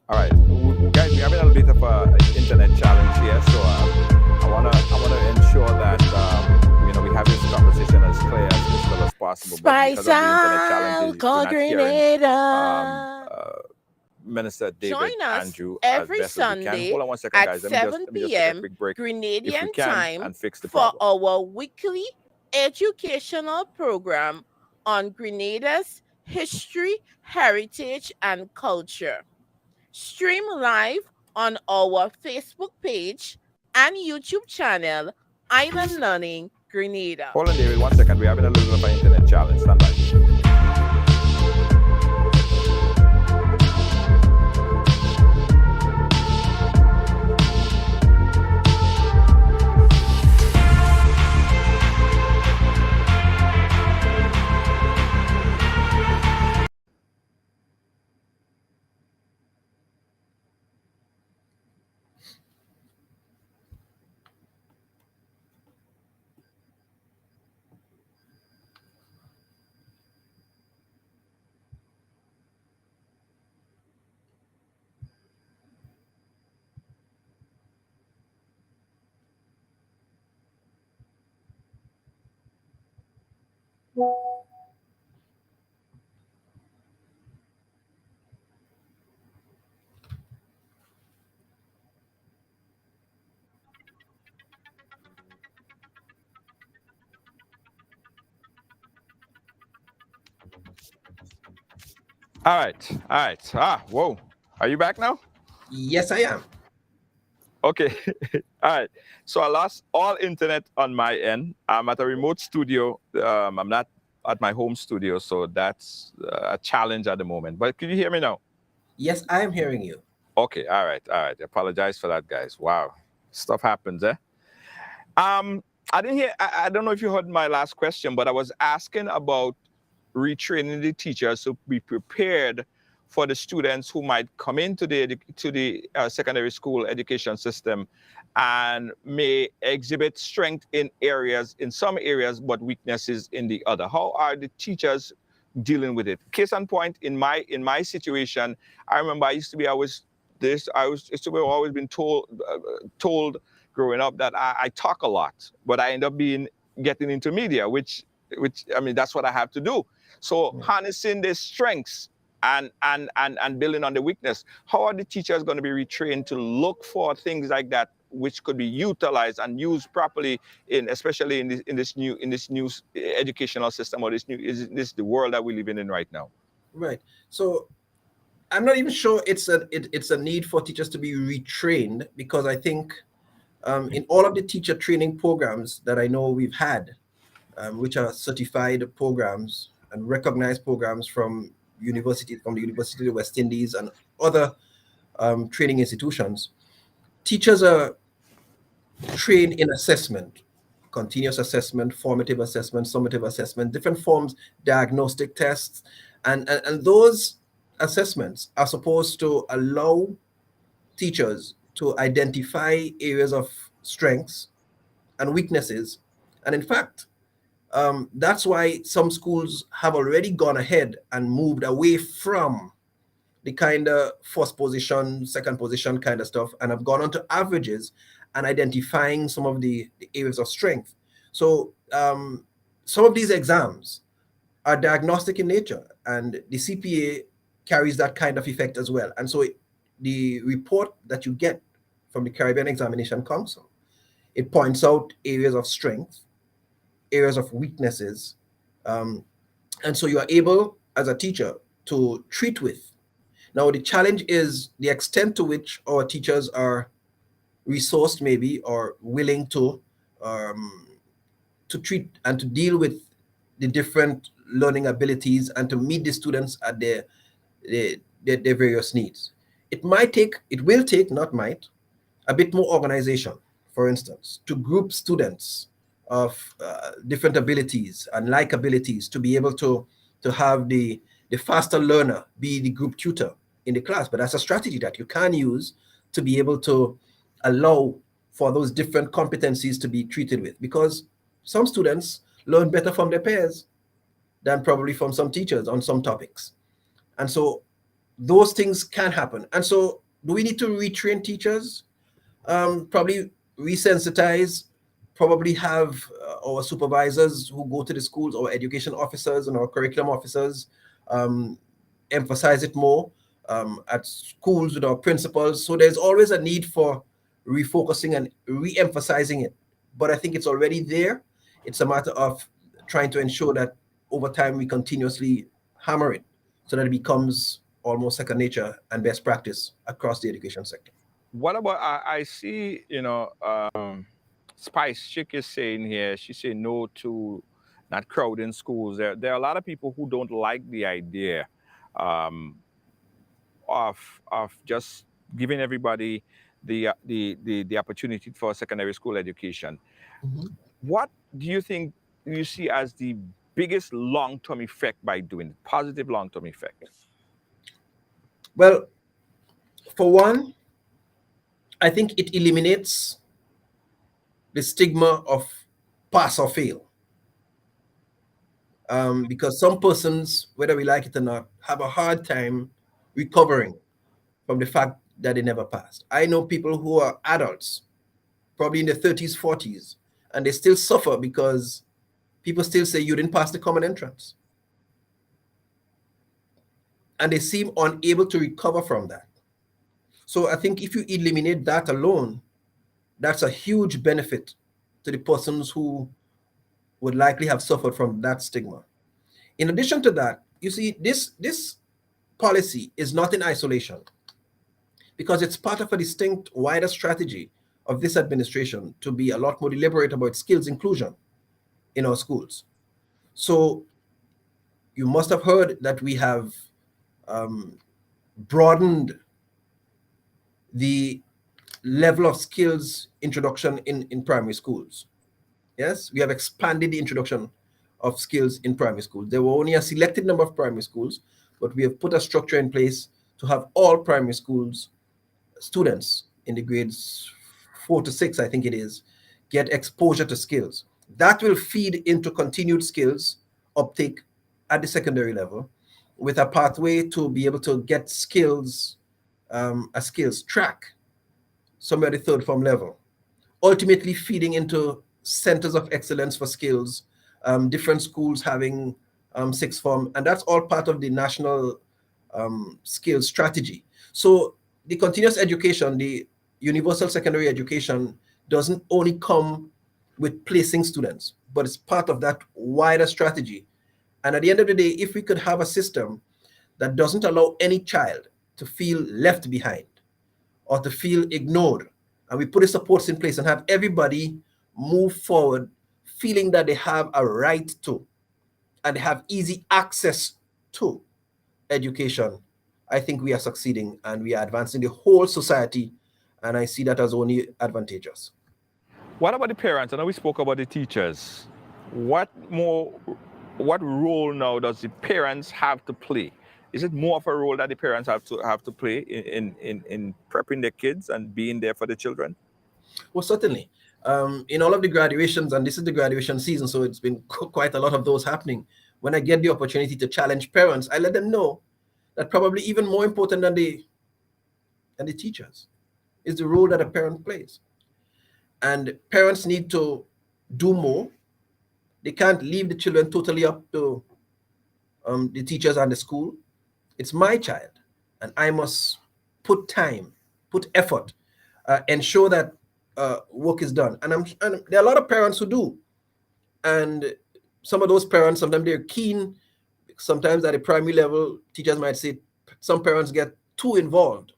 All right, guys, we're having a little bit of an internet challenge here, so I wanna ensure that we have this conversation as clear as possible. But because
Spice
of the internet
out,
challenges,
call
we're not hearing
Grenada.
Minister David
Join us
Andrew as
every
best as we can.
Sunday
Hold on one second,
at
guys. Let
7
me just take a
p.m.
quick break, if we
Grenadian
can,
time
and fix the
for
problem.
our weekly educational program on Grenada's history, heritage, and culture. Stream live on our Facebook page and YouTube channel, Island Learning Grenada.
Hold on, David, one second. We're having a little bit of an internet challenge. Stand by. All right. Whoa. Are you back now?
Yes, I am.
Okay. All right. So I lost all internet on my end. I'm at a remote studio. I'm not at my home studio, so that's a challenge at the moment. But can you hear me now?
Yes, I am hearing you.
Okay. All right. I apologize for that, guys. Wow. Stuff happens, eh? I didn't hear. I don't know if you heard my last question, but I was asking about retraining the teachers to be prepared for the students who might come into the secondary school education system and may exhibit strength in some areas, but weaknesses in the other. How are the teachers dealing with it? Case in point, in my situation, I remember I used to be always been told growing up that I talk a lot, but I end up getting into media, which I mean, that's what I have to do. So harnessing the strengths and building on the weakness. How are the teachers going to be retrained to look for things like that, which could be utilized and used properly especially in this new educational system, or this the world that we live in right now?
Right. So I'm not even sure it's a need for teachers to be retrained, because I think in all of the teacher training programs that I know we've had, which are certified programs and recognized programs from the University of the West Indies and other training institutions, teachers are trained in assessment, continuous assessment, formative assessment, summative assessment, different forms, diagnostic tests, and those assessments are supposed to allow teachers to identify areas of strengths and weaknesses. And in fact, that's why some schools have already gone ahead and moved away from the kind of first position, second position kind of stuff, and have gone on to averages and identifying some of the areas of strength. So some of these exams are diagnostic in nature, and the CPEA carries that kind of effect as well. And so the report that you get from the Caribbean Examination Council, it points out areas of strength, areas of weaknesses, and so you are able as a teacher to treat with. Now the challenge is the extent to which our teachers are resourced, maybe, or willing to treat and to deal with the different learning abilities and to meet the students at their various needs. It will take, not might, a bit more organization, for instance, to group students of different abilities and like abilities to be able to have the faster learner be the group tutor in the class. But that's a strategy that you can use to be able to allow for those different competencies to be treated with, because some students learn better from their peers than probably from some teachers on some topics. And so those things can happen. And so do we need to retrain teachers? Probably resensitize, probably have our supervisors who go to the schools, our education officers and our curriculum officers emphasize it more at schools with our principals. So there's always a need for refocusing and re-emphasizing it. But I think it's already there. It's a matter of trying to ensure that over time we continuously hammer it so that it becomes almost second nature and best practice across the education sector.
What about I see, Spice Chick is saying here, she said no to not crowding schools. There are a lot of people who don't like the idea of just giving everybody the opportunity for secondary school education.
Mhm.
What do you think you see as the biggest long-term effect by doing it, positive long-term effect?
Well, for one, I think it eliminates the stigma of pass or fail. Because some persons, whether we like it or not, have a hard time recovering from the fact that they never passed. I know people who are adults, probably in their 30s, 40s, and they still suffer because people still say you didn't pass the common entrance. And they seem unable to recover from that. So I think if you eliminate that alone, that's a huge benefit to the persons who would likely have suffered from that stigma. In addition to that, you see, this policy is not in isolation because it's part of a distinct wider strategy of this administration to be a lot more deliberate about skills inclusion in our schools. So you must have heard that we have broadened the level of skills introduction in primary schools. Yes, we have expanded the introduction of skills in primary schools. There were only a selected number of primary schools, but we have put a structure in place to have all primary schools students in the grades 4 to 6, I think it is, get exposure to skills. That will feed into continued skills uptake at the secondary level with a pathway to be able to get skills, a skills track somewhere at the third form level, ultimately feeding into centers of excellence for skills, different schools having sixth form, and that's all part of the national skills strategy. So the continuous education, the universal secondary education doesn't only come with placing students, but it's part of that wider strategy. And at the end of the day, if we could have a system that doesn't allow any child to feel left behind or to feel ignored, and we put the supports in place and have everybody move forward feeling that they have a right to and they have easy access to education, I think we are succeeding and we are advancing the whole society, and I see that as only advantageous.
What about the parents? I know we spoke about the teachers. What role now does the parents have to play? Is it more of a role that the parents have to play in prepping their kids and being there for the children?
Well, certainly. In all of the graduations, and this is the graduation season, so it's been quite a lot of those happening. When I get the opportunity to challenge parents, I let them know that probably even more important than the teachers is the role that a parent plays. And parents need to do more. They can't leave the children totally up to the teachers and the school. It's my child, and I must put time, put effort, ensure that work is done. And there are a lot of parents who do. And some of those parents, sometimes they're keen. Sometimes at the primary level, teachers might say some parents get too involved,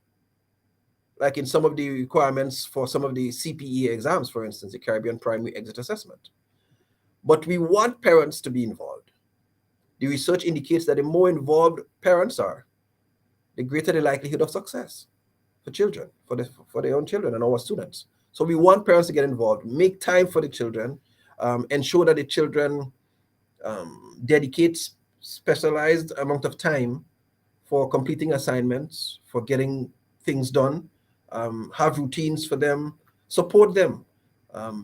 like in some of the requirements for some of the CPEA exams, for instance, the Caribbean Primary Exit Assessment. But we want parents to be involved. The research indicates that the more involved parents are, the greater the likelihood of success for children, for their own children and our students. So we want parents to get involved, make time for the children, ensure that the children dedicate specialized amount of time for completing assignments, for getting things done, have routines for them, support them,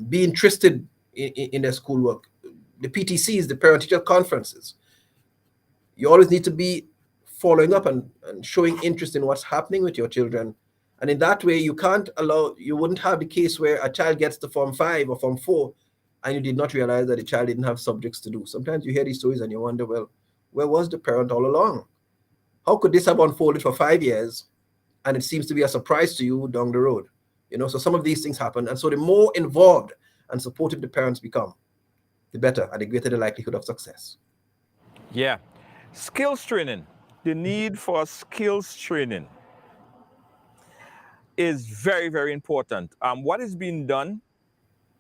be interested in their schoolwork. The PTCs, the parent-teacher conferences, you always need to be following up and showing interest in what's happening with your children. And in that way, you wouldn't have the case where a child gets to Form 5 or Form 4 and you did not realize that the child didn't have subjects to do. Sometimes you hear these stories and you wonder, well, where was the parent all along? How could this have unfolded for 5 years and it seems to be a surprise to you down the road? So some of these things happen. And so the more involved and supportive the parents become, the better and the greater the likelihood of success.
Yeah. Skills training. The need for skills training is very, very important. What is being done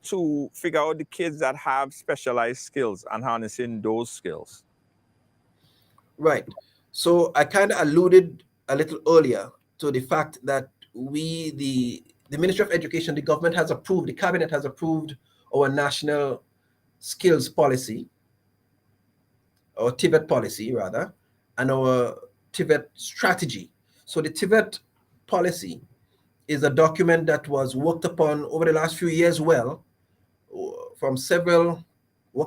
to figure out the kids that have specialized skills and harnessing those skills?
Right. So I kind of alluded a little earlier to the fact that the Ministry of Education, the government has approved, the cabinet has approved our national skills policy, or TVET policy rather, and our TVET strategy. So the TVET policy is a document that was worked upon over the last few years worked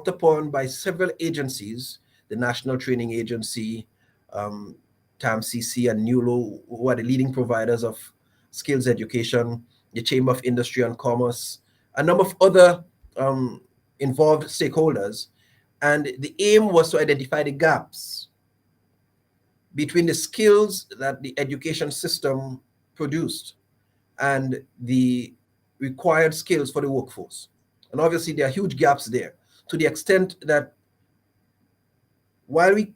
upon by several agencies, the National Training Agency, TAMCC and NULO, who are the leading providers of skills education, the Chamber of Industry and Commerce, a number of other involved stakeholders. And the aim was to identify the gaps between the skills that the education system produced and the required skills for the workforce. And obviously there are huge gaps there, to the extent that while we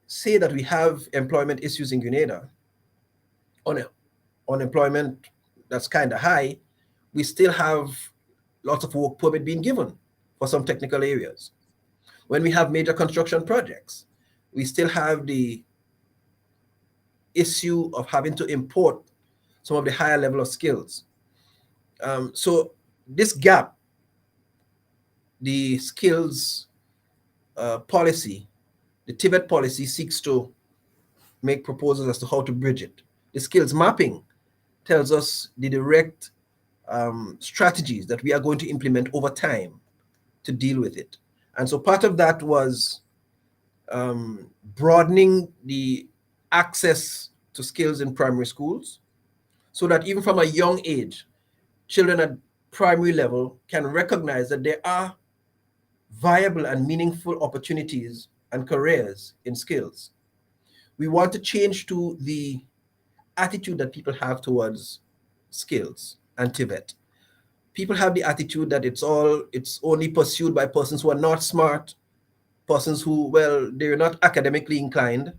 say that we have employment issues in Grenada, unemployment that's kind of high, we still have lots of work permit being given for some technical areas. When we have major construction projects, we still have the issue of having to import some of the higher level of skills. So this gap, the skills policy, the TVET policy seeks to make proposals as to how to bridge it. The skills mapping tells us the direct strategies that we are going to implement over time to deal with it. And so part of that was broadening the access to skills in primary schools, so that even from a young age, children at primary level can recognize that there are viable and meaningful opportunities and careers in skills. We want to change to the attitude that people have towards skills and TVET. People have the attitude that it's only pursued by persons who are not smart, persons who, well, they're not academically inclined.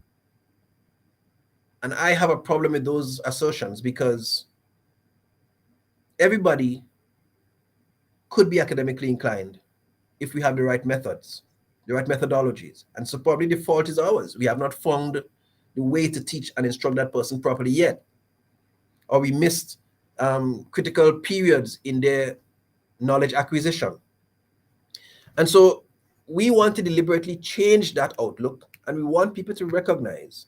And I have a problem with those assertions, because everybody could be academically inclined if we have the right methods, the right methodologies. And so probably the fault is ours. We have not found the way to teach and instruct that person properly yet. Or we missed critical periods in their knowledge acquisition. And so we want to deliberately change that outlook, and we want people to recognize,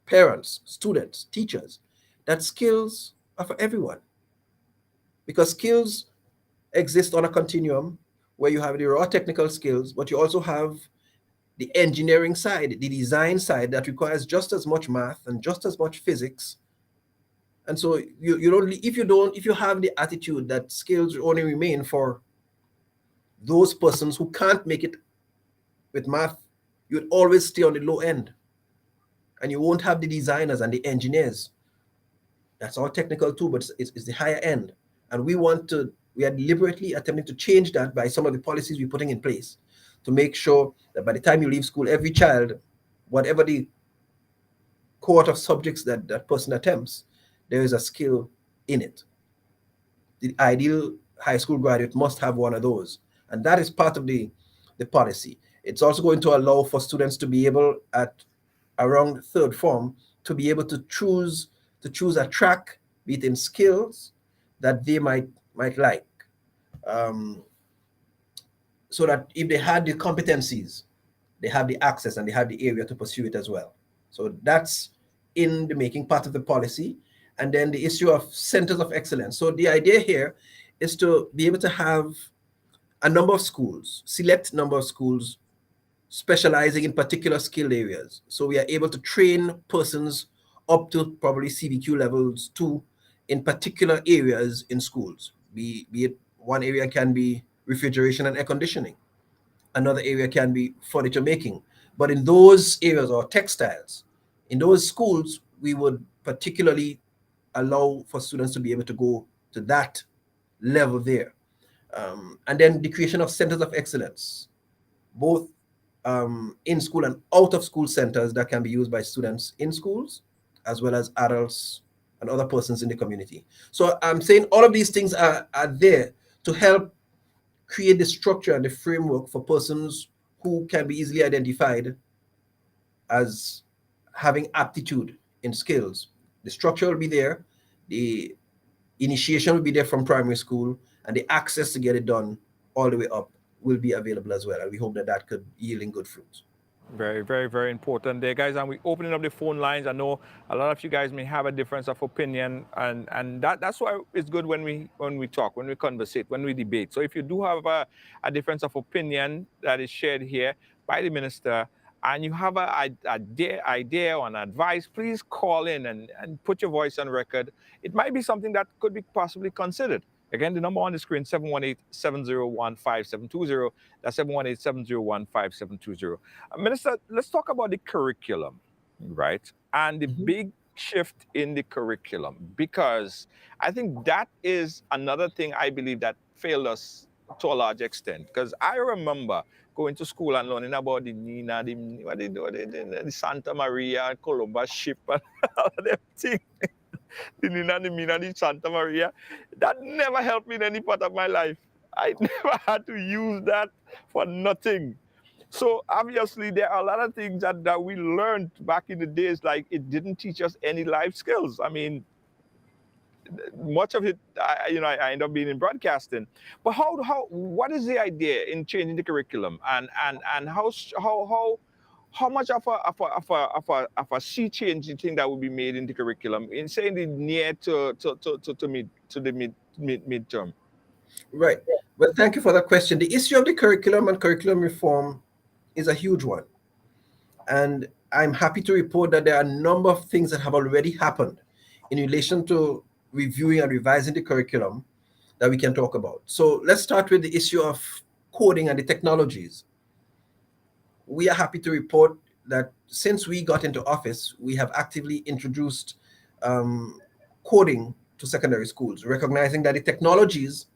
parents, students, teachers, that skills are for everyone. Because skills exist on a continuum where you have the raw technical skills, but you also have the engineering side, the design side, that requires just as much math and just as much physics. And so if you have the attitude that skills only remain for those persons who can't make it with math, you'd always stay on the low end, and you won't have the designers and the engineers. That's all technical too, but it's the higher end. And we are deliberately attempting to change that by some of the policies we're putting in place to make sure that by the time you leave school, every child, whatever the cohort of subjects that person attempts, there is a skill in it. The ideal high school graduate must have one of those. And that is part of the policy. It's also going to allow for students to be able, at around third form, to be able to choose a track, be it in skills, that they might like. So that if they had the competencies, they have the access and they have the area to pursue it as well. So that's in the making, part of the policy. And then the issue of centers of excellence. So the idea here is to be able to have a number of schools, select number of schools specializing in particular skilled areas. So we are able to train persons up to probably CBQ levels 2 in particular areas in schools. Be it one area can be refrigeration and air conditioning. Another area can be furniture making. But in those areas, or textiles, in those schools, we would particularly allow for students to be able to go to that level there. And then the creation of centers of excellence, both in school and out of school centers that can be used by students in schools, as well as adults and other persons in the community. So I'm saying all of these things are there to help create the structure and the framework for persons who can be easily identified as having aptitude in skills. The structure will be there, the initiation will be there from primary school, and the access to get it done all the way up will be available as well. And we hope that that could yield in good fruits.
Very, very, very important there, guys. And we're opening up the phone lines. I know a lot of you guys may have a difference of opinion, and that's why it's good when we talk, when we conversate, when we debate. So if you do have a difference of opinion that is shared here by the minister, and you have a idea or an advice, please call in and put your voice on record. It might be something that could be possibly considered. Again, the number on the screen, 718-701-5720. That's 718-701-5720. Minister, let's talk about the curriculum, right? And the big shift in the curriculum, because I think that is another thing I believe that failed us to a large extent. Because I remember going to school and learning about the Nina, the Santa Maria, Columbus ship, and all of them things. The Nina, the Mina, the Santa Maria. That never helped me in any part of my life. I never had to use that for nothing. So obviously there are a lot of things that we learned back in the days, like it didn't teach us any life skills. I mean, much of it, I end up being in broadcasting. But what is the idea in changing the curriculum, and how much of a sea change do you think that will be made in the curriculum in saying the near to the midterm?
Right. Well, thank you for that question. The issue of the curriculum and curriculum reform is a huge one. And I'm happy to report that there are a number of things that have already happened in relation to reviewing and revising the curriculum that we can talk about. So let's start with the issue of coding and the technologies. We are happy to report that since we got into office, we have actively introduced coding to secondary schools, recognizing that the technologies,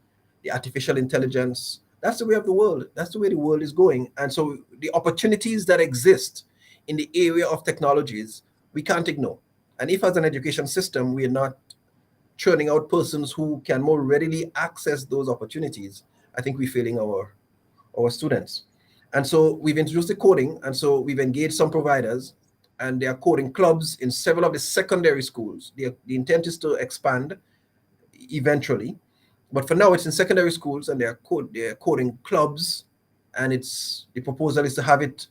the artificial intelligence, that's the way of the world. That's the way the world is going. And so the opportunities that exist in the area of technologies, we can't ignore. And if as an education system, we are not churning out persons who can more readily access those opportunities, I think we're failing our students. And so we've introduced the coding, and so we've engaged some providers, and there are coding clubs in several of the secondary schools. The intent is to expand eventually, but for now it's in secondary schools, and there are coding clubs, and the proposal is to have it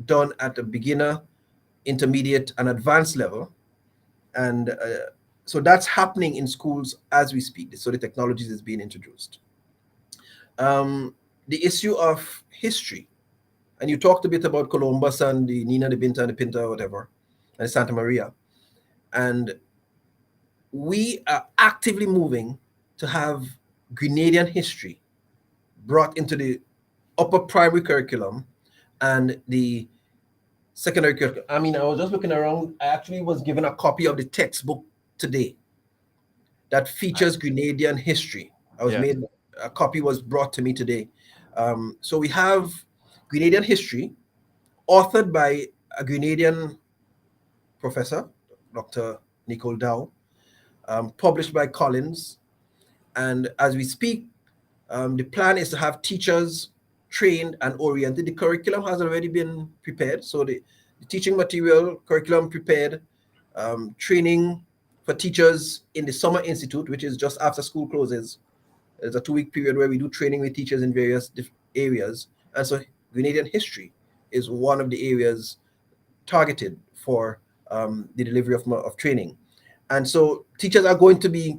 done at a beginner, intermediate, and advanced level. And so that's happening in schools as we speak. So the technologies is being introduced. The issue of history, and you talked a bit about Columbus and the Nina, the Binta, and the Pinta, or whatever, and Santa Maria. And we are actively moving to have Grenadian history brought into the upper primary curriculum and the secondary curriculum. I mean, I was just looking around. I actually was given a copy of the textbook today that features Grenadian history. A copy was brought to me today. So we have Grenadian history, authored by a Grenadian professor, Dr. Nicole Dow, published by Collins. And as we speak, the plan is to have teachers trained and oriented. The curriculum has already been prepared. So the teaching material, curriculum prepared, training for teachers in the Summer Institute, which is just after school closes. There's a 2-week period where we do training with teachers in various areas. And so Grenadian history is one of the areas targeted for the delivery of training. And so teachers are going to be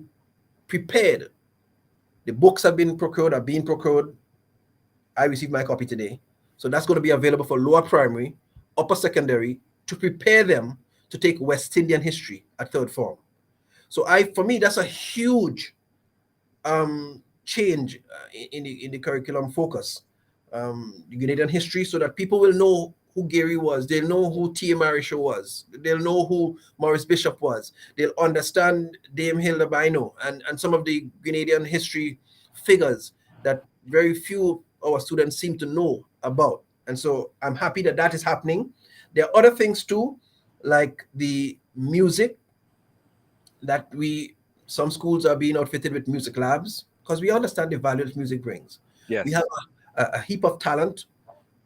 prepared The books have been procured, are being procured. I received my copy today. So that's going to be available for lower primary, upper secondary, to prepare them to take West Indian history at third form. So for me, that's a huge change in the curriculum focus. The Grenadian history, so that people will know who Gary was, they'll know who T.A. Marisha was, they'll know who Maurice Bishop was, they'll understand Dame Hilda Bino and some of the Grenadian history figures that very few of our students seem to know about. And so I'm happy that that is happening. There are other things too, like the music, that some schools are being outfitted with music labs, because we understand the value that music brings.
Yes.
We have a heap of talent.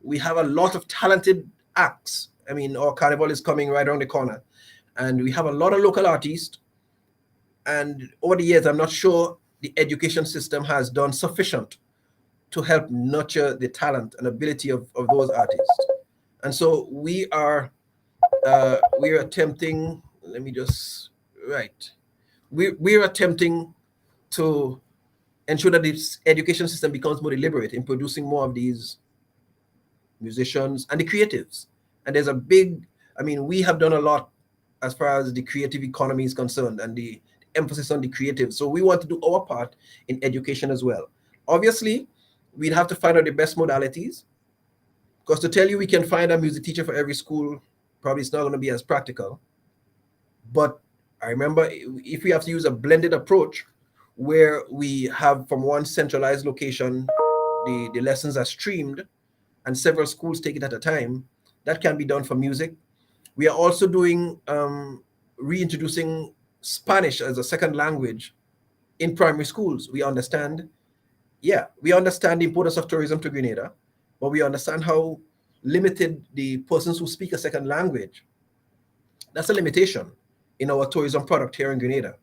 We have a lot of talented acts. I mean, our carnival is coming right around the corner, and we have a lot of local artists. And over the years, I'm not sure the education system has done sufficient to help nurture the talent and ability of those artists. And so we're attempting, let me just, right. We're attempting to ensure that this education system becomes more deliberate in producing more of these musicians and the creatives. And there's a big, I mean, we have done a lot as far as the creative economy is concerned and the emphasis on the creative. So we want to do our part in education as well. Obviously, we'd have to find out the best modalities, because to tell you we can find a music teacher for every school, probably it's not going to be as practical. But I remember, if we have to use a blended approach where we have from one centralized location, the lessons are streamed and several schools take it at a time, that can be done for music. We are also doing, reintroducing Spanish as a second language in primary schools. We understand the importance of tourism to Grenada, but we understand how limited the persons who speak a second language, that's a limitation in our tourism product here in Grenada.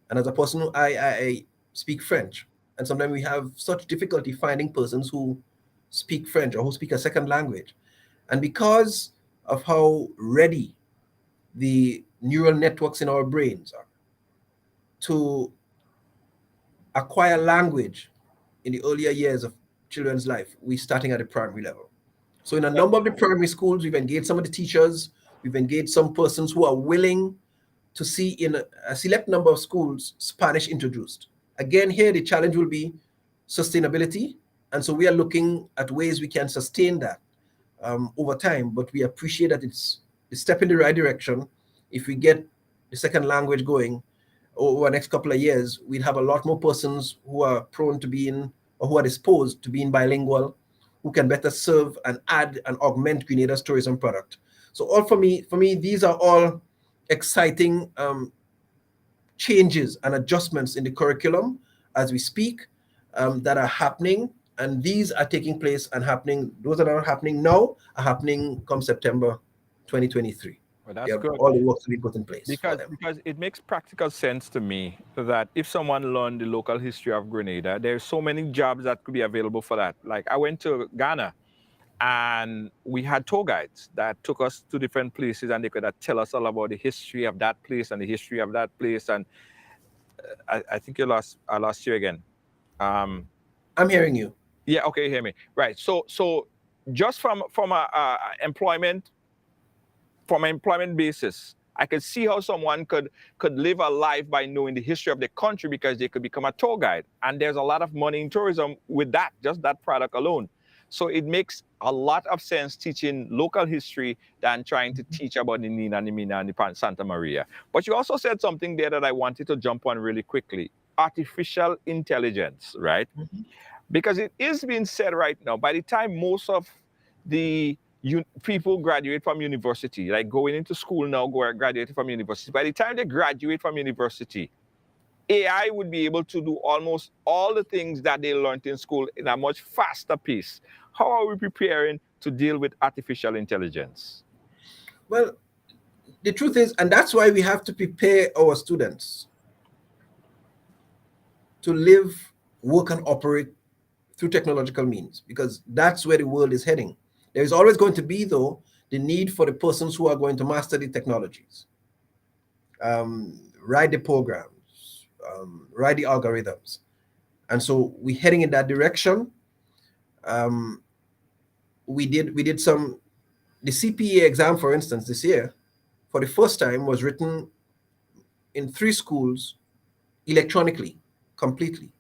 And as a person who I speak French, and sometimes we have such difficulty finding persons who speak French or who speak a second language. And because of how ready the neural networks in our brains are to acquire language in the earlier years of children's life, we're starting at the primary level. So in a number of the primary schools, we've engaged some of the teachers, we've engaged some persons who are willing to see in a select number of schools Spanish introduced. Again, here the challenge will be sustainability. And so we are looking at ways we can sustain that over time, but we appreciate that it's a step in the right direction. If we get the second language going over the next couple of years, we'd have a lot more persons who are prone to being, or who are disposed to being bilingual, who can better serve and add and augment Grenada's tourism product. So all for me, these are all exciting changes and adjustments in the curriculum as we speak that are happening. And these are taking place and happening. Those that are happening now are happening come September 2023.
Well, that's good.
All the work to be put in place.
Because it makes practical sense to me that if someone learned the local history of Grenada, there's so many jobs that could be available for that. Like I went to Ghana and we had tour guides that took us to different places and they could tell us all about the history of that place and the history of that place. And I think I lost you again.
I'm hearing you.
Yeah, okay, you hear me. Right. So just from an employment basis, I could see how someone could live a life by knowing the history of the country, because they could become a tour guide. And there's a lot of money in tourism with that, just that product alone. So it makes a lot of sense teaching local history than trying to teach about the Nina, the Mina, and the Santa Maria. But you also said something there that I wanted to jump on really quickly. Artificial intelligence, right? Mm-hmm. Because it is being said right now, by the time most of the people graduate from university, like going into school now, graduating from university, by the time they graduate from university, AI would be able to do almost all the things that they learned in school in a much faster pace. How are we preparing to deal with artificial intelligence?
Well, the truth is, and that's why we have to prepare our students to live, work, and operate through technological means, because that's where the world is heading. There is always going to be, though, the need for the persons who are going to master the technologies, write the programs, write the algorithms. And so we're heading in that direction. We did some, the CPEA exam, for instance, this year, for the first time, was written in 3 schools electronically, completely.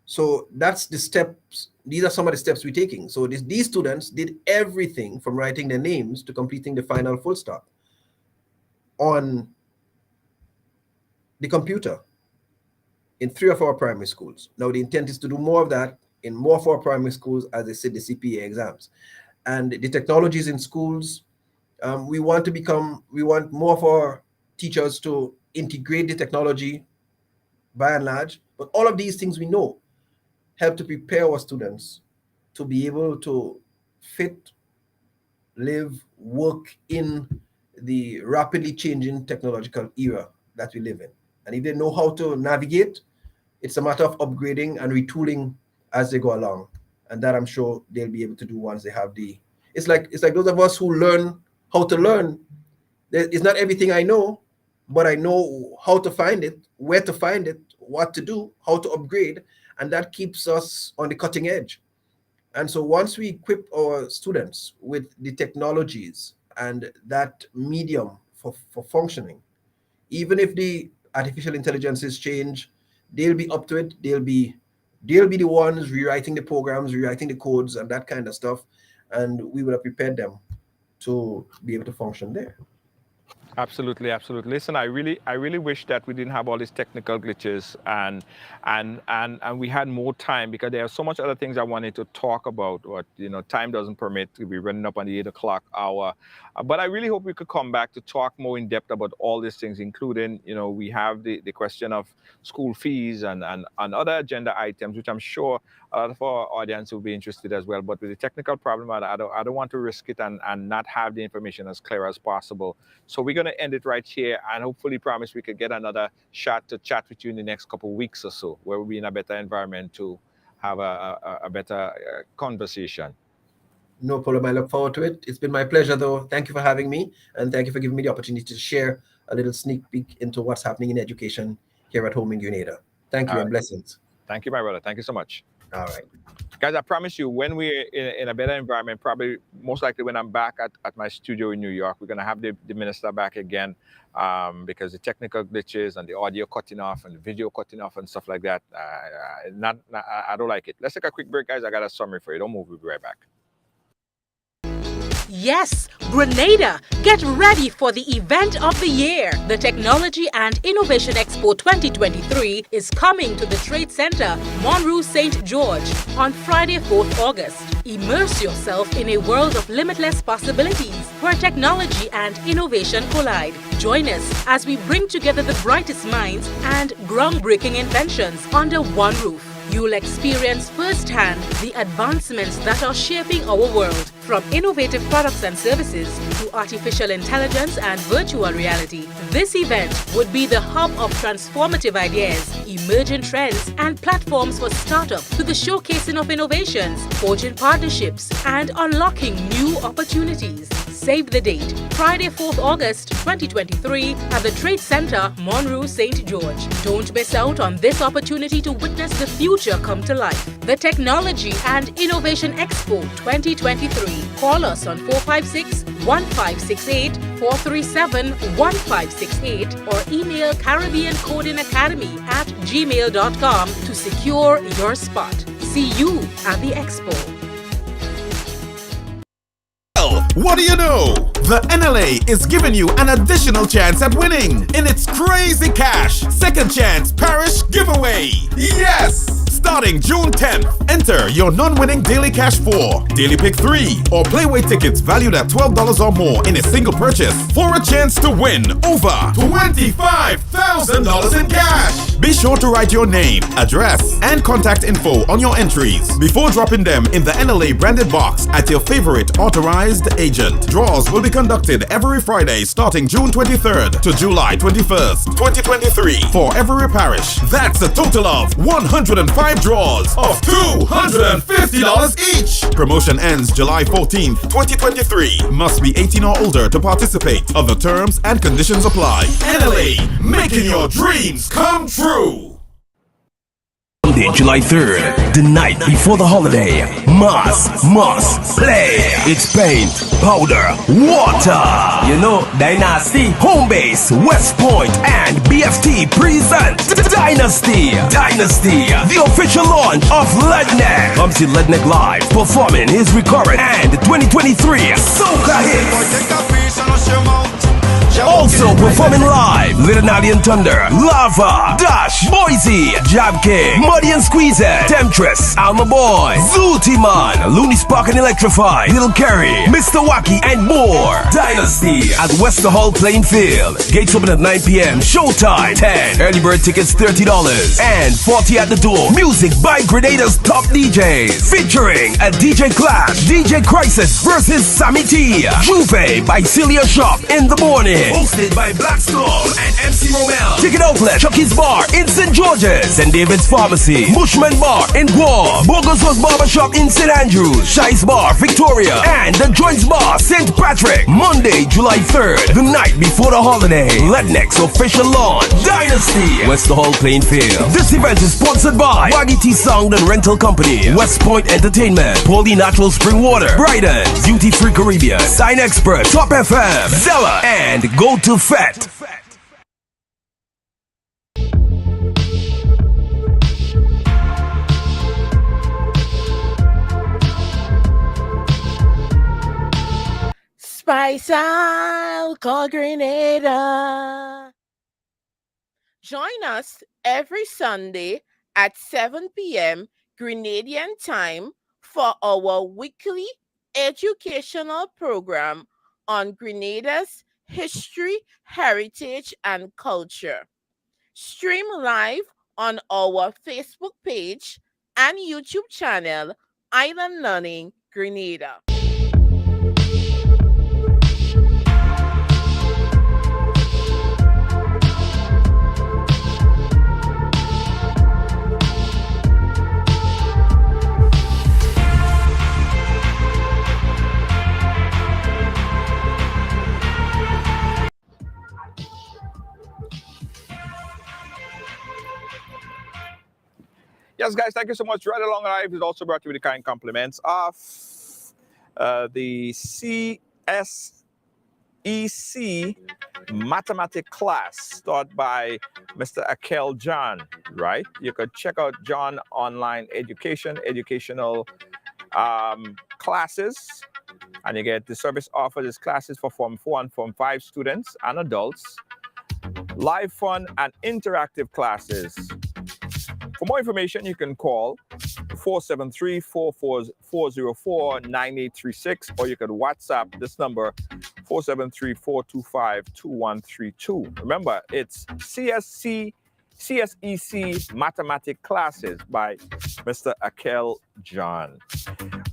So that's the steps. These are some of the steps we're taking. So these students did everything from writing their names to completing the final full stop on the computer in 3 of our primary schools. Now the intent is to do more of that in more of our primary schools as they sit the CPEA exams. And the technologies in schools, we want more of our teachers to integrate the technology by and large, but all of these things we know help to prepare our students to be able to fit, live, work in the rapidly changing technological era that we live in. And if they know how to navigate, it's a matter of upgrading and retooling as they go along. And that I'm sure they'll be able to do once they have it's like those of us who learn how to learn. It's not everything I know, but I know how to find it, where to find it, what to do, how to upgrade, and that keeps us on the cutting edge. And so once we equip our students with the technologies and that medium for functioning, even if the artificial intelligences change, they'll be up to it. They'll be the ones rewriting the programs, rewriting the codes, and that kind of stuff. And we would have prepared them to be able to function there.
Absolutely, absolutely. Listen, I really wish that we didn't have all these technical glitches and we had more time, because there are so much other things I wanted to talk about, but time doesn't permit. To be running up on the 8 o'clock hour. But I really hope we could come back to talk more in depth about all these things, including, we have the question of school fees and other agenda items, which I'm sure a lot of our audience will be interested as well. But with the technical problem, I don't want to risk it and not have the information as clear as possible. So we're going to end it right here, and hopefully promise we could get another shot to chat with you in the next couple of weeks or so, where we'll be in a better environment to have a better conversation.
No problem. I look forward to it. It's been my pleasure, though. Thank you for having me, and thank you for giving me the opportunity to share a little sneak peek into what's happening in education here at home in Grenada. Thank you, and blessings.
Thank you, my brother. Thank you so much.
All right.
Guys, I promise you, when we're in a better environment, probably most likely when I'm back at my studio in New York, we're going to have the minister back again, because the technical glitches and the audio cutting off and the video cutting off and stuff like that, I don't like it. Let's take a quick break, guys. I got a summary for you. Don't move. We'll be right back.
Yes, Grenada, get ready for the event of the year. The Technology and Innovation Expo 2023 is coming to the Trade Center, Monroe St. George, on Friday, 4th August. Immerse yourself in a world of limitless possibilities where technology and innovation collide. Join us as we bring together the brightest minds and groundbreaking inventions under one roof. You'll experience firsthand the advancements that are shaping our world, from innovative products and services to artificial intelligence and virtual reality. This event would be the hub of transformative ideas, emerging trends, and platforms for startups, to the showcasing of innovations, forging partnerships, and unlocking new opportunities. Save the date, Friday, 4th August 2023 at the Trade Center, Monroe St. George. Don't miss out on this opportunity to witness the future come to life. The Technology and Innovation Expo 2023. Call us on 456-1568, 437-1568, or email CaribbeanCodingAcademy@gmail.com to secure your spot. See you at the Expo.
What do you know? The NLA is giving you an additional chance at winning in its Crazy Cash Second Chance Parish Giveaway. Yes! Starting June 10th, enter your non-winning Daily Cash 4, Daily Pick 3, or Playway tickets valued at $12 or more in a single purchase for a chance to win over $25,000 in cash. Be sure to write your name, address, and contact info on your entries before dropping them in the NLA branded box at your favorite authorized agent. Draws will be conducted every Friday starting June 23rd to July 21st, 2023 for every parish. That's a total of 105 draws of $250 each. Promotion ends July 14th, 2023. Must be 18 or older to participate. Other terms and conditions apply. NLA, making your dreams come true.
Monday, July 3rd, the night before the holiday. Must play. It's paint, powder, water. You know, Dynasty, Homebase, West Point, and BFT present Dynasty, the official launch of Ledneck. Come see Ledneck live, performing his recurrent and 2023 Soca hits. Also performing live, Little Natty and Thunder, Lava, Dash, Boise, Jab King, Muddy and Squeezer, Temptress, Alma Boy, Zooty-Man, Looney Spark and Electrify, Little Kerry, Mr. Wacky, and more. Dynasty at Wester Hall Playing Field. Gates open at 9 p.m. Showtime 10. Early bird tickets $30 and $40 at the door. Music by Grenada's top DJs, featuring a DJ Clash, DJ Crisis versus Sammy T, Juve by Celia Shop in the morning. Hosted by Blackstorm and MC Romel. Ticket outlet, Chucky's Bar in St. George's, and David's Pharmacy, Bushman Bar in Guam, Burgos Barbershop in St. Andrews, Shice Bar, Victoria, and the Joints Bar, St. Patrick. Monday, July 3rd, the night before the holiday. Ledneck's official launch, Dynasty, Wester Hall Playing Field. This event is sponsored by Waggy Tea Sound and Rental Company, West Point Entertainment, Poly Natural Spring Water, Brighton, Duty Free Caribbean, Sign Expert, Top FM, Zella, and Go to Fat.
Spice Alcohol Grenada. Join us every Sunday at 7 p.m. Grenadian time for our weekly educational program on Grenada's history, heritage, and culture. Stream live on our Facebook page and YouTube channel, Island Learning Grenada.
Yes, guys, thank you so much. Right Along Live is also brought to you with the kind compliments of the CSEC mathematics class taught by Mr. Akel John, right? You could check out John online educational classes, and you get the service offered is classes for Form 4 and Form 5 students and adults, live fun and interactive classes. For more information, you can call 473-404-9836, or you can WhatsApp this number, 473-425-2132. Remember, it's CSEC mathematics classes by Mr. Akel John.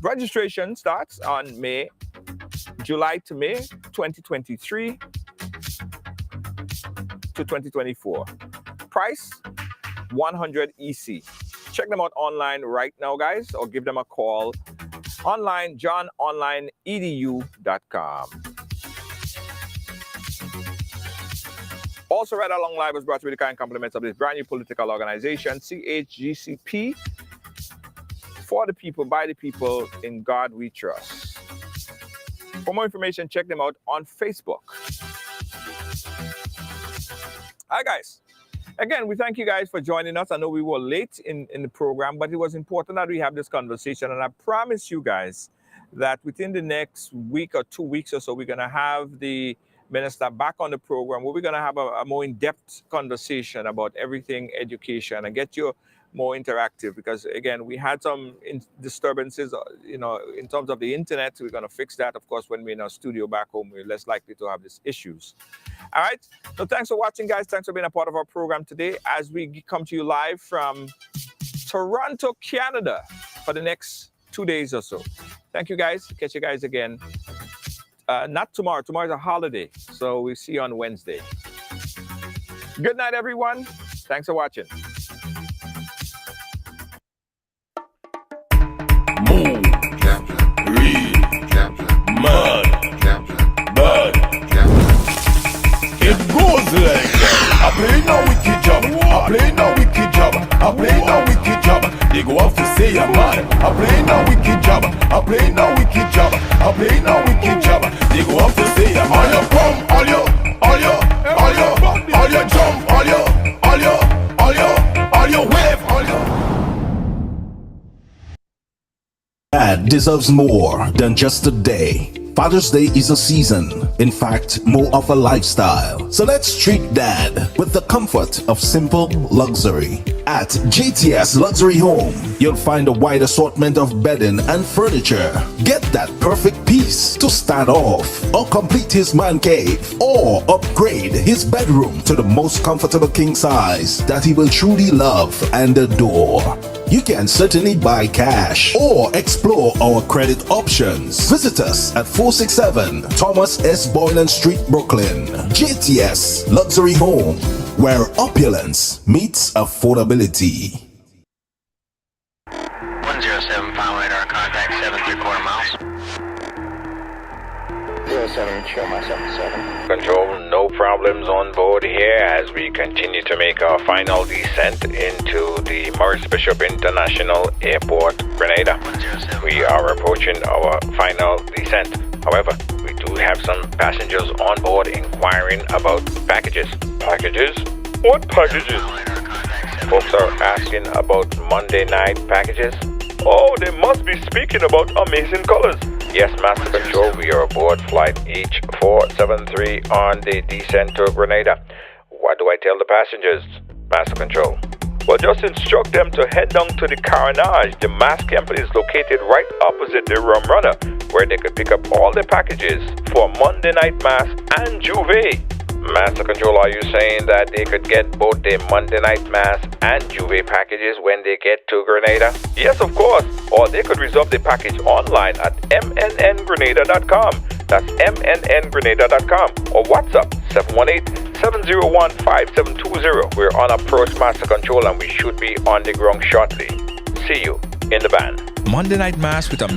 Registration starts on July to May 2023 to 2024. Price, 100 EC. Check them out online right now, guys, or give them a call online, johnonlineedu.com. Also, Right Along Live was brought to you with the kind compliments of this brand new political organization, CHGCP, for the people, by the people, in God we trust. For more information, check them out on Facebook. Hi, guys. Again, we thank you guys for joining us. I know we were late in the program, but it was important that we have this conversation. And I promise you guys that within the next week or 2 weeks or so, we're going to have the minister back on the program where we're going to have a more in-depth conversation about everything education and get you more interactive, because again, we had some disturbances, in terms of the internet. We're going to fix that. Of course, when we're in our studio back home, we're less likely to have these issues. All right. So thanks for watching, guys. Thanks for being a part of our program today as we come to you live from Toronto, Canada for the next 2 days or so. Thank you, guys. Catch you guys again. Not tomorrow. Tomorrow's a holiday. So we'll see you on Wednesday. Good night, everyone. Thanks for watching.
Move, read, mud, bud. It goes like that. I play no wicked job.
I playing a wicked job. They go off to say I'm mad. I playing a wicked job. I playing a wicked job. I playing a wicked job. They go off to say I'm all your pump, all your jump, all your wave, all your.
Dad deserves more than just a day. Father's Day is a season, in fact, more of a lifestyle. So let's treat Dad with the comfort of simple luxury. At JTS Luxury Home, you'll find a wide assortment of bedding and furniture. Get that perfect piece to start off, or complete his man cave, or upgrade his bedroom to the most comfortable king size that he will truly love and adore. You can certainly buy cash or explore our credit options. Visit us at 467 Thomas S. Boylan Street, Brooklyn. JTS Luxury Home, where opulence meets affordability.
107 final radar contact 7¾ miles.
07, show my 77.
Control, no problems on board here as we continue to make our final descent into the Maurice Bishop International Airport, Grenada. We are approaching our final descent. However, we do have some passengers on board inquiring about packages. Packages? What packages? Folks are asking about Monday night packages. Oh, they must be speaking about Amazing Colors. Yes, Master Control, we are aboard flight H473 on the descent to Grenada. What do I tell the passengers, Master Control? Well, just instruct them to head down to the Carnage. The mass camp is located right opposite the Rum Runner, where they could pick up all the packages for Monday night mass and Juve. Master Control, are you saying that they could get both the Monday night mass and Juve packages when they get to Grenada? Yes, of course. Or they could reserve the package online at mnngrenada.com. That's mnngrenada.com. Or WhatsApp 718-701-5720. We're on approach, Master Control, and we should be on the ground shortly. See you in the band.
Monday night mass with a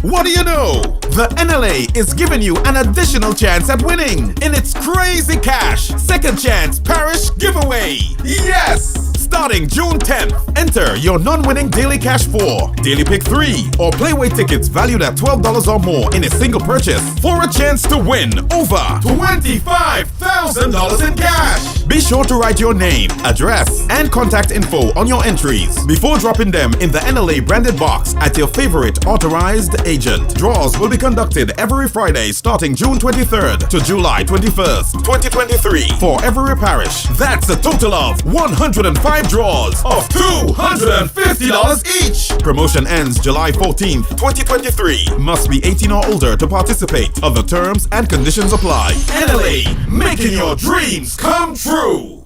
What do you know? The NLA is giving you an additional chance at winning in its crazy cash second chance parish giveaway. Yes! Starting June 10th, enter your non-winning daily cash 4, daily pick 3, or playway tickets valued at $12 or more in a single purchase for a chance to win over $25,000 in cash. Be sure to write your name, address, and contact info on your entries before dropping them in the NLA branded box at your favorite authorized agent. Draws will be conducted every Friday starting June 23rd to July 21st, 2023 for every parish. That's a total of 105 draws of $250 each. Promotion ends July 14th, 2023. Must be 18 or older to participate. Other terms and conditions apply. NLA, making your dreams come true.